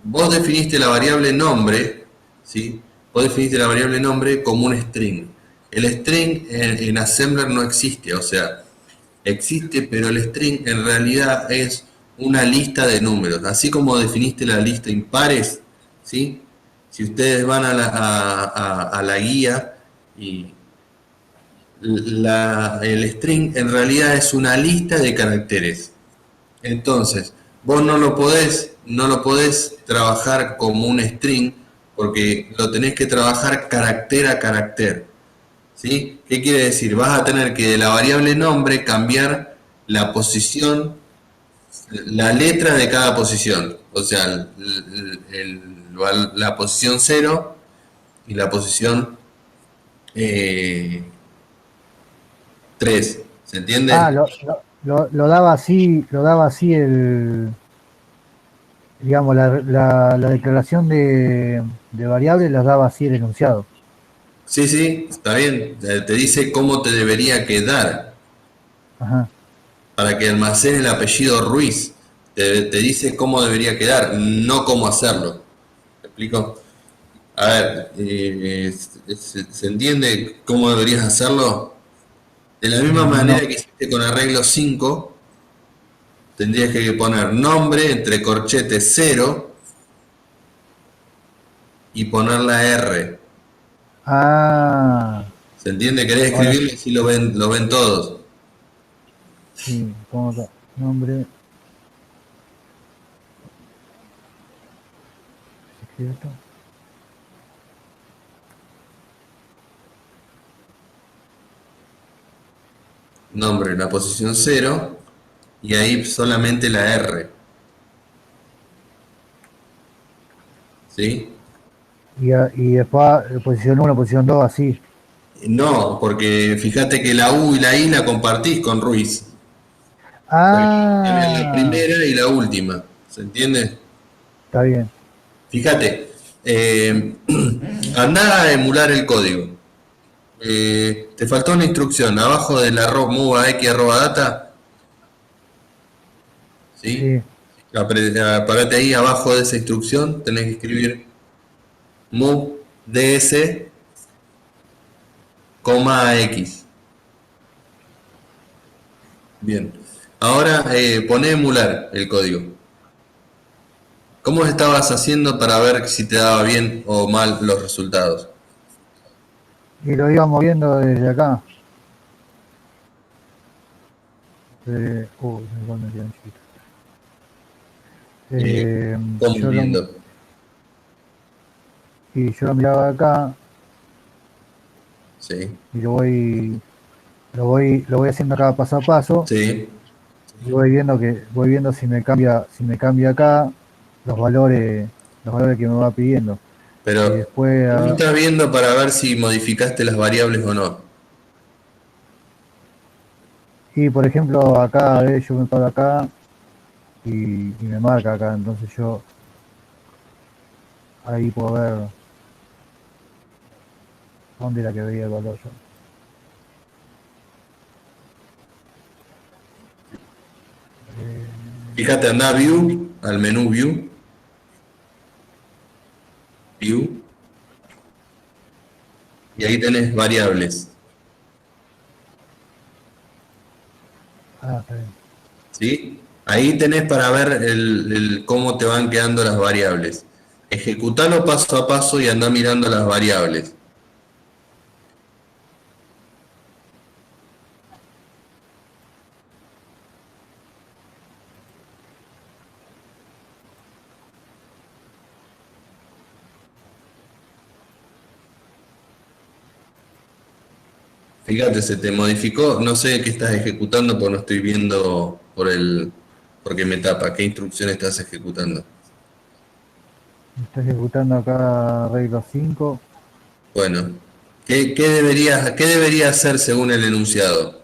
Vos definiste la variable nombre, ¿sí? Vos definiste la variable nombre como un string. El string en Assembler no existe, o sea, existe, pero el string en realidad es una lista de números. Así como definiste la lista impares, ¿sí? Si ustedes van a la guía y el string en realidad es una lista de caracteres. Entonces, vos no lo podés trabajar como un string porque lo tenés que trabajar carácter a carácter. ¿Sí? ¿Qué quiere decir? Vas a tener que de la variable nombre cambiar la posición, la letra de cada posición. O sea, la posición cero y la posición eh, 3. ¿Se Ah, entiende? lo daba así digamos, la declaración de variables las daba así el enunciado. Sí, sí, está bien. Te dice cómo te debería quedar Ajá. para que almacene el apellido Ruiz. Te dice cómo debería quedar, no cómo hacerlo. ¿Me explico? A ver, ¿se entiende cómo deberías hacerlo? De la misma manera No. que hiciste con arreglo 5, tendrías que poner nombre entre corchetes cero y poner la R. Ah, ¿Se entiende? ¿Querés ahora escribirlo? Si lo ven todos. sí, pongo acá. Nombre. ¿Se escribe esto? Nombre en la posición cero y ahí solamente la R. ¿Sí? Y después posición 1, posición 2, así. No, porque fíjate que la U y la I la compartís con Ruiz. O sea, que cambian la Ah, primera y la última. ¿Se entiende? está bien. Fíjate, andá a emular el código. Te faltó una instrucción. Abajo de la move a x arroba data, ¿sí? Sí. Parate ahí abajo de esa instrucción. Tenés que escribir move ds, coma x. Bien. Ahora poné emular el código. ¿Cómo estabas haciendo para ver si te daba bien o mal los resultados? Y lo iba moviendo desde acá. Igual me quedan chiquitos. Eh, Eh, ¿Cómo yo lo, viendo? y yo lo miraba acá Sí, y lo voy haciendo acá paso a paso sí. y voy viendo si me cambia acá los valores que me va pidiendo. Y Pero después, ¿cómo estás viendo para ver si modificaste las variables o no? y por ejemplo, acá, yo me paro acá y me marca acá, entonces yo ahí puedo ver dónde era que veía el valor yo. Fíjate, anda a View, al menú View, View, y ahí tenés variables, Está bien. ¿sí? Ahí tenés para ver cómo te van quedando las variables. Ejecutalo paso a paso y anda mirando las variables. Fíjate, se te modificó, no sé qué estás ejecutando porque no estoy viendo por Porque me tapa. ¿Qué instrucción estás ejecutando? Está ejecutando acá arreglo 5. Bueno, ¿qué debería hacer según el enunciado?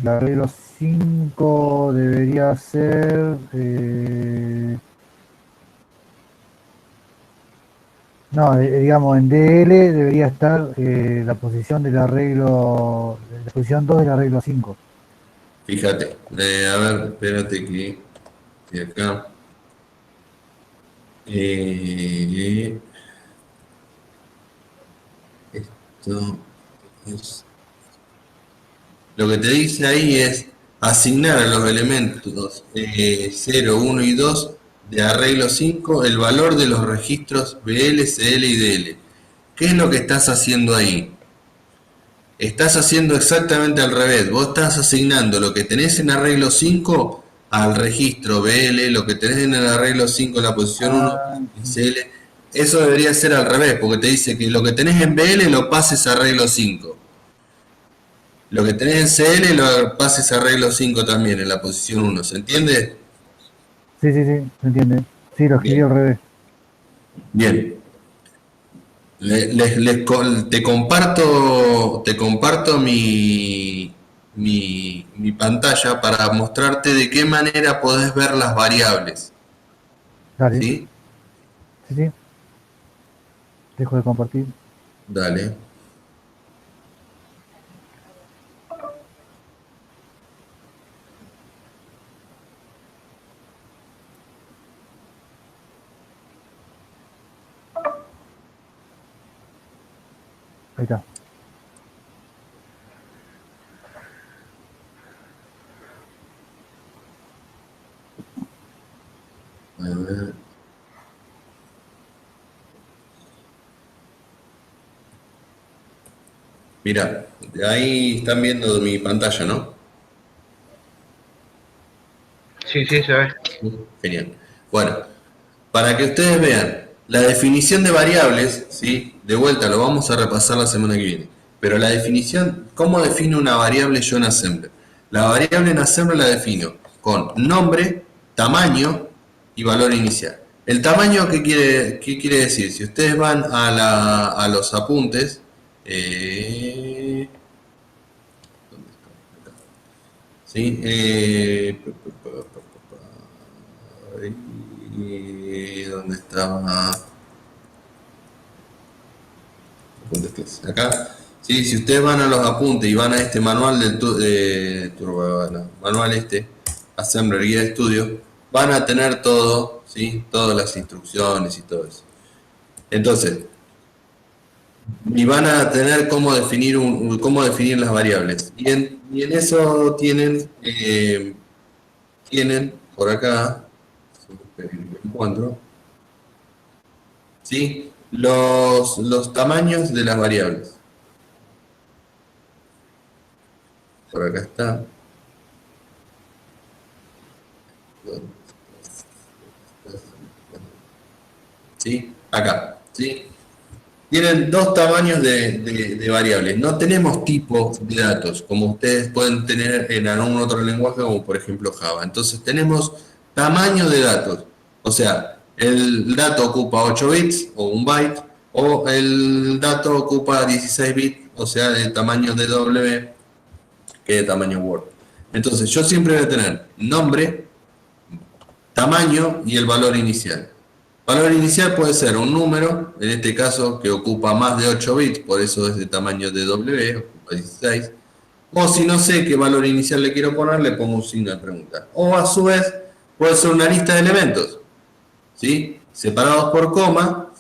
El arreglo 5 debería ser... no, digamos, en DL debería estar la posición del arreglo, la posición 2 del arreglo 5. Fíjate, a ver, espérate que acá. Esto es. Lo que te dice ahí es asignar a los elementos 0, 1 y 2 de arreglo 5 el valor de los registros BL, CL y DL. ¿Qué es lo que estás haciendo ahí? Estás haciendo exactamente al revés. Vos estás asignando lo que tenés en arreglo 5 al registro BL, lo que tenés en el arreglo 5 en la posición 1 en CL. Eso debería ser al revés, porque te dice que lo que tenés en BL lo pases a arreglo 5. Lo que tenés en CL lo pases a arreglo 5 también, en la posición 1. ¿Se entiende? Sí, sí, sí, se entiende. Sí, lo escribí Bien. al revés. Bien. Te comparto mi pantalla para mostrarte de qué manera podés ver las variables. Dale, ¿Sí? sí, sí. Dejo de compartir. Dale. Ahí está. A ver. Mira, ahí están viendo mi pantalla, ¿no? Sí, sí, se ve. Genial. Bueno, para que ustedes vean, la definición de variables, ¿sí? De vuelta, lo vamos a repasar la semana que viene. Pero la definición, ¿cómo defino una variable yo en Assembler? La variable en Assembler la defino con nombre, tamaño y valor inicial. ¿El tamaño qué quiere decir? Si ustedes van a los apuntes, ¿sí? ¿Dónde estaba? Apuntes clase. Acá, sí, si ustedes van a los apuntes y van a este manual manual Assembler Guía de Estudio, van a tener todo, ¿sí? Todas las instrucciones y todo eso. Entonces, y van a tener cómo definir las variables. Y en eso tienen por acá, si lo encuentro, ¿sí? Los tamaños de las variables. Por acá está. ¿Sí? Acá. ¿Sí? Tienen dos tamaños de variables. No tenemos tipos de datos, como ustedes pueden tener en algún otro lenguaje, como por ejemplo Java. Entonces tenemos tamaño de datos. O sea, el dato ocupa 8 bits o un byte, o el dato ocupa 16 bits, o sea, de tamaño de W que de tamaño Word. Entonces yo siempre voy a tener nombre, tamaño y el valor inicial. Valor inicial puede ser un número, en este caso que ocupa más de 8 bits, por eso es de tamaño de W, ocupa 16. O si no sé qué valor inicial le quiero poner, le pongo un signo de pregunta. O a su vez puede ser una lista de elementos, ¿sí? Separados por coma,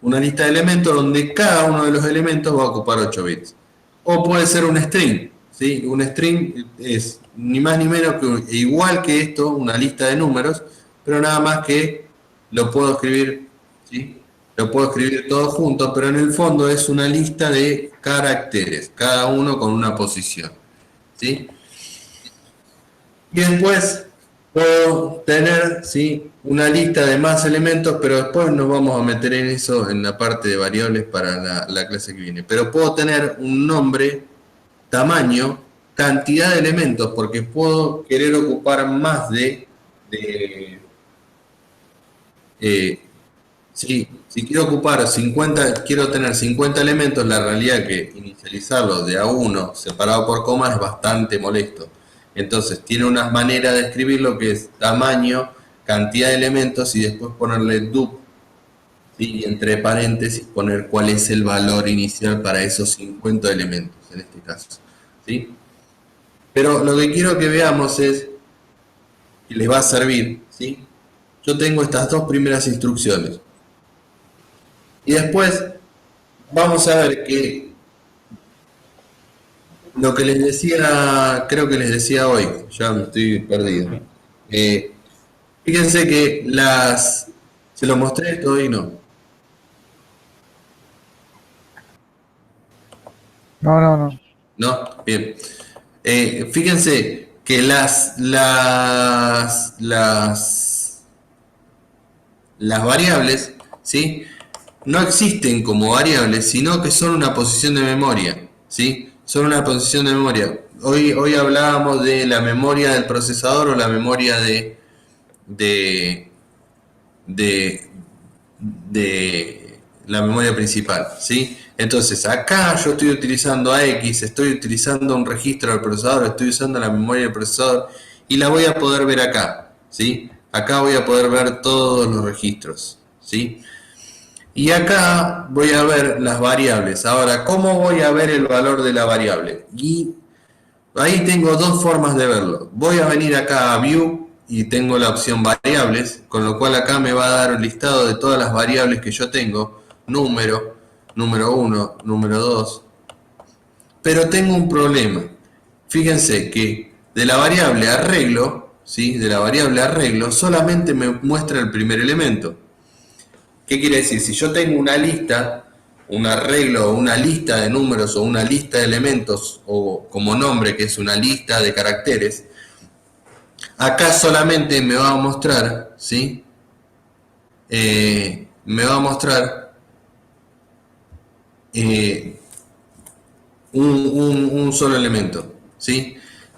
una lista de elementos donde cada uno de los elementos va a ocupar 8 bits. O puede ser un string, ¿sí? Un string es ni más ni menos que igual que esto, una lista de números, pero nada más que lo puedo escribir, ¿sí? Lo puedo escribir todo junto, pero en el fondo es una lista de caracteres, cada uno con una posición, ¿sí? Y después Puedo tener, ¿sí?, una lista de más elementos, pero después nos vamos a meter en eso en la parte de variables para la clase que viene. Pero puedo tener un nombre, tamaño, cantidad de elementos, porque puedo querer ocupar más sí, si quiero ocupar 50, quiero tener 50 elementos, la realidad es que inicializarlo de a uno separado por comas es bastante molesto. Entonces tiene una manera de escribirlo que es tamaño, cantidad de elementos y después ponerle dup, ¿sí?, y entre paréntesis poner cuál es el valor inicial para esos 50 elementos en este caso, ¿sí? Pero lo que quiero que veamos es, y les va a servir, ¿sí? Yo tengo estas dos primeras instrucciones. Y después vamos a ver que lo que les decía, creo que les decía hoy, ya me estoy perdido. Fíjense que se lo mostré esto hoy, no. No. ¿No? Bien. Fíjense que las variables, ¿sí?, no existen como variables, sino que son una posición de memoria, ¿sí? Son una posición de memoria. Hoy hablábamos de la memoria del procesador o la memoria de, de, de la memoria principal, ¿sí? Entonces, acá yo estoy utilizando AX, estoy utilizando un registro del procesador, estoy usando la memoria del procesador y la voy a poder ver acá, ¿sí? Acá voy a poder ver todos los registros, ¿sí? Y acá voy a ver las variables. Ahora, ¿cómo voy a ver el valor de la variable? Y ahí tengo dos formas de verlo. Voy a venir acá a View y tengo la opción variables, con lo cual acá me va a dar un listado de todas las variables que yo tengo. Número 1, número 2. Pero tengo un problema. Fíjense que de la variable arreglo, ¿sí?, de la variable arreglo, solamente me muestra el primer elemento. ¿Qué quiere decir? Si yo tengo una lista, un arreglo o una lista de números o una lista de elementos o como nombre que es una lista de caracteres, acá solamente me va a mostrar, ¿sí?, me va a mostrar un solo elemento, ¿sí?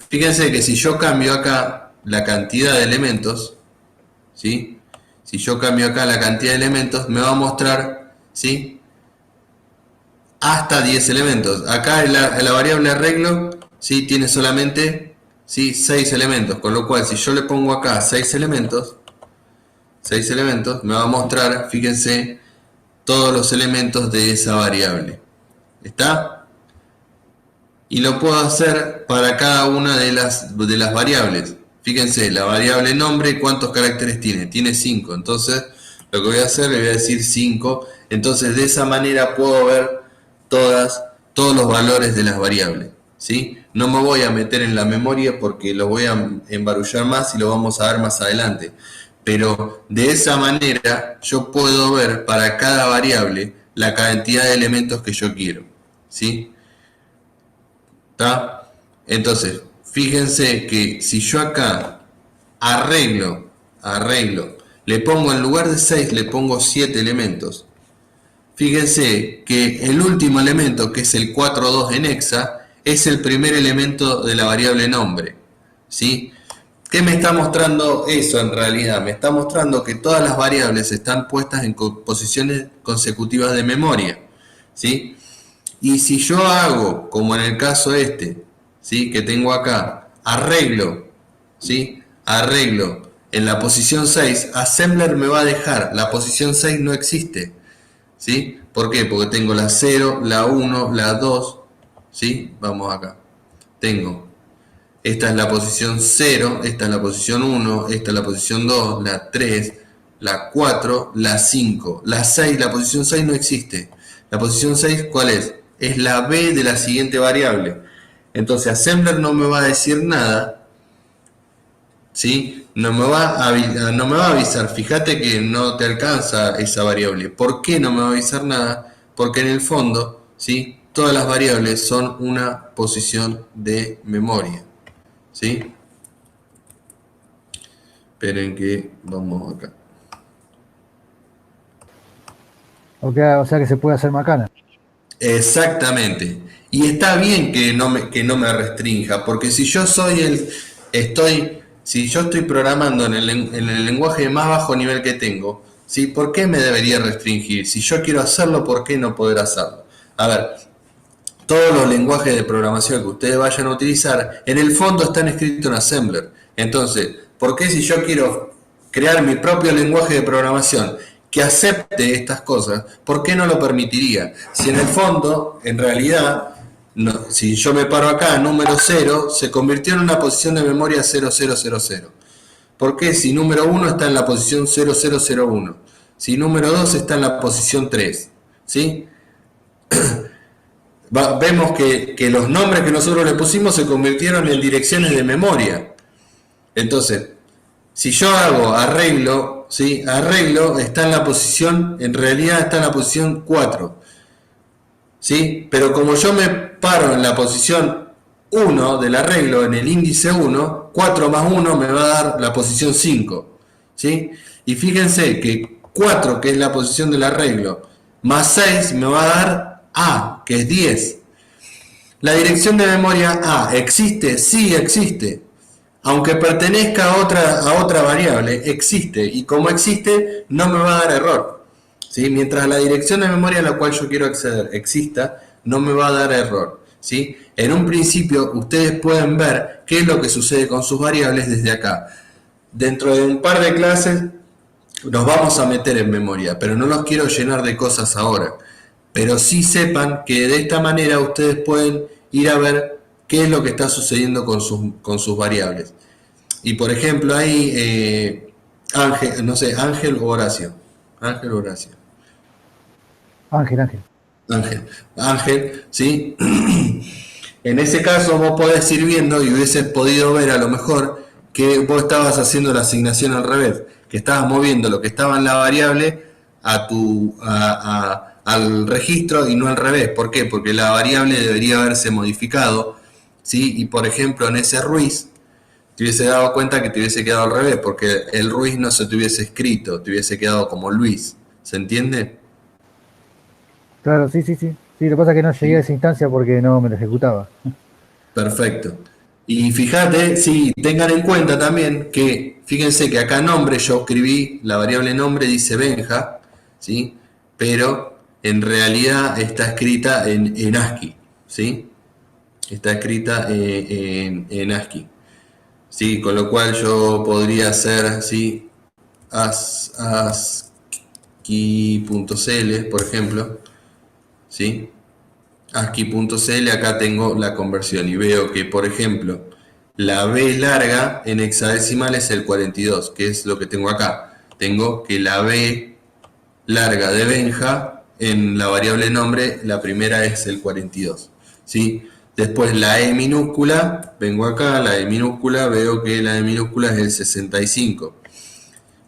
Fíjense que si yo cambio acá la cantidad de elementos, ¿sí?, si yo cambio acá la cantidad de elementos, me va a mostrar, ¿sí?, hasta 10 elementos. Acá la variable arreglo, ¿sí?, tiene solamente, ¿sí?, 6 elementos, con lo cual si yo le pongo acá 6 elementos, me va a mostrar, fíjense, todos los elementos de esa variable. ¿Está? Y lo puedo hacer para cada una de las variables. Fíjense, la variable nombre, ¿cuántos caracteres tiene? Tiene 5. Entonces, lo que voy a hacer, le voy a decir 5. Entonces, de esa manera puedo ver todos los valores de las variables, ¿sí? No me voy a meter en la memoria porque lo voy a embarullar más y lo vamos a ver más adelante. Pero de esa manera yo puedo ver para cada variable la cantidad de elementos que yo quiero, ¿sí? ¿Está? Entonces, fíjense que si yo acá arreglo, le pongo en lugar de 6, le pongo 7 elementos. Fíjense que el último elemento, que es el 4,2 en hexa, es el primer elemento de la variable nombre, ¿sí? ¿Qué me está mostrando eso en realidad? Me está mostrando que todas las variables están puestas en posiciones consecutivas de memoria, ¿sí? Y si yo hago, como en el caso este, ¿sí?, que tengo acá, arreglo, ¿sí?, arreglo en la posición 6, Assembler me va a dejar, la posición 6 no existe, ¿sí? ¿Por qué? Porque tengo la 0, la 1, la 2, ¿sí? Vamos acá. Tengo, esta es la posición 0, esta es la posición 1, esta es la posición 2, la 3, la 4, la 5. La 6, la posición 6 no existe. La posición 6, ¿cuál es? Es la B de la siguiente variable. Entonces, Assembler no me va a decir nada, ¿sí? No me va a avisar. Fíjate que no te alcanza esa variable. ¿Por qué no me va a avisar nada? Porque en el fondo, ¿sí?, todas las variables son una posición de memoria, ¿sí? Esperen que vamos acá. O sea que se puede hacer macana. Exactamente. Y está bien que no me restrinja, porque si yo si yo estoy programando en el lenguaje de más bajo nivel que tengo, ¿sí? ¿Por qué me debería restringir? Si yo quiero hacerlo, ¿por qué no poder hacerlo? A ver, todos los lenguajes de programación que ustedes vayan a utilizar, en el fondo están escritos en Assembler. Entonces, ¿por qué si yo quiero crear mi propio lenguaje de programación que acepte estas cosas, por qué no lo permitiría? Si en el fondo, en realidad, no, si yo me paro acá, número 0, se convirtió en una posición de memoria 0000. ¿Por qué? Si número 1 está en la posición 0001. Si número 2 está en la posición 3. ¿Sí? Vemos que los nombres que nosotros le pusimos se convirtieron en direcciones de memoria. Entonces, si yo hago arreglo, ¿sí? Arreglo está en la posición, en realidad está en la posición 4. ¿Sí? Pero como yo me paro en la posición 1 del arreglo, en el índice 1, 4 más 1 me va a dar la posición 5. ¿Sí? Y fíjense que 4, que es la posición del arreglo, más 6 me va a dar A, que es 10. La dirección de memoria A, ¿existe? Sí existe. Aunque pertenezca a otra variable, existe. Y como existe, no me va a dar error. ¿Sí? Mientras la dirección de memoria a la cual yo quiero acceder exista, no me va a dar error. ¿Sí? En un principio, ustedes pueden ver qué es lo que sucede con sus variables desde acá. Dentro de un par de clases nos vamos a meter en memoria, pero no los quiero llenar de cosas ahora. Pero sí sepan que de esta manera ustedes pueden ir a ver qué es lo que está sucediendo con sus variables. Y por ejemplo, ahí Ángel, no sé, Ángel o Horacio. Ángel o Horacio. Ángel. Ángel, ¿sí? En ese caso vos podés ir viendo y hubieses podido ver a lo mejor que vos estabas haciendo la asignación al revés, que estabas moviendo lo que estaba en la variable al registro y no al revés. ¿Por qué? Porque la variable debería haberse modificado, ¿sí? Y por ejemplo en ese Ruiz te hubiese dado cuenta que te hubiese quedado al revés, porque el Ruiz no se te hubiese escrito, te hubiese quedado como Luis. ¿Se entiende? Claro, sí. Sí, lo que pasa es que no llegué a esa instancia porque no me lo ejecutaba. Perfecto. Y fíjate, sí, tengan en cuenta también que, fíjense que acá nombre, yo escribí, la variable nombre dice Benja, ¿sí? Pero en realidad está escrita en ASCII, ¿sí? Está escrita en ASCII, ¿sí? Con lo cual yo podría hacer, ¿sí? ASCII.cl, por ejemplo, ¿sí? ASCII.cl, acá tengo la conversión y veo que, por ejemplo, la B larga en hexadecimal es el 42, que es lo que tengo acá. Tengo que la B larga de Benja en la variable nombre, la primera es el 42. ¿Sí? Después la E minúscula, vengo acá, la E minúscula, veo que la E minúscula es el 65.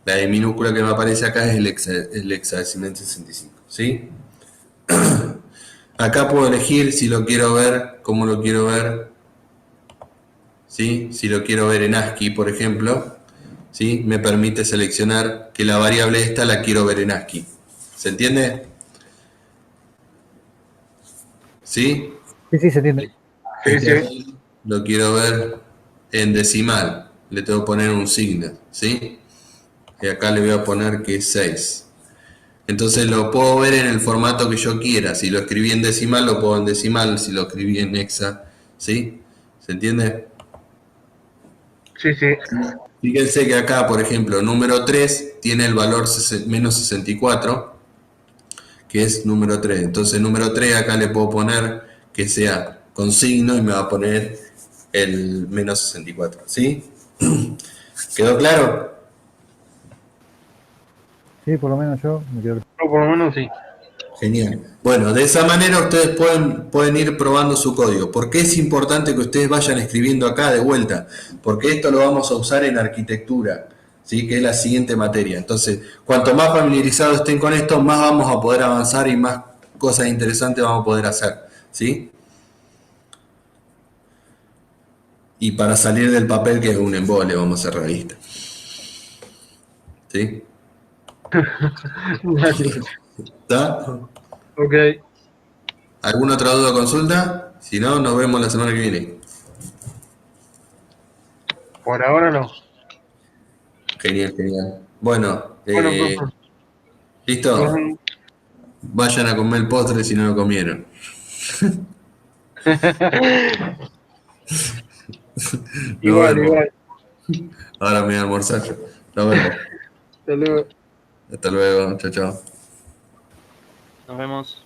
La E minúscula que me aparece acá es el hexadecimal 65. ¿Sí? Acá puedo elegir si lo quiero ver, cómo lo quiero ver, ¿sí? Si lo quiero ver en ASCII, por ejemplo, ¿sí? Me permite seleccionar que la variable esta la quiero ver en ASCII. ¿Se entiende? ¿Sí? Sí, se entiende. Sí. Lo quiero ver en decimal, le tengo que poner un signo, ¿sí? Y acá le voy a poner que es 6. Entonces lo puedo ver en el formato que yo quiera. Si lo escribí en decimal, lo puedo en decimal. Si lo escribí en hexa, ¿sí? ¿Se entiende? Sí. Fíjense que acá, por ejemplo, número 3 tiene el valor menos 64, que es número 3. Entonces número 3 acá le puedo poner que sea con signo y me va a poner el menos 64. ¿Sí? ¿Quedó claro? Sí, por lo menos yo me quedo. No, por lo menos sí. Genial. Bueno, de esa manera ustedes pueden ir probando su código. ¿Por qué es importante que ustedes vayan escribiendo acá de vuelta? Porque esto lo vamos a usar en arquitectura, ¿sí? Que es la siguiente materia. Entonces, cuanto más familiarizados estén con esto, más vamos a poder avanzar y más cosas interesantes vamos a poder hacer, ¿sí? Y para salir del papel que es un embole, vamos a ser realistas. ¿Sí? Dale. ¿Está? Ok. ¿Alguna otra duda o consulta? Si no, nos vemos la semana que viene. Por ahora no. Genial, genial. Bueno, Bueno, profe. ¿listo? Ujú. Vayan a comer el postre si no lo comieron. Nos Igual, vemos. igual. Ahora me voy a almorzar yo. Nos vemos. Hasta luego. Hasta luego. Chao, chao. Nos vemos.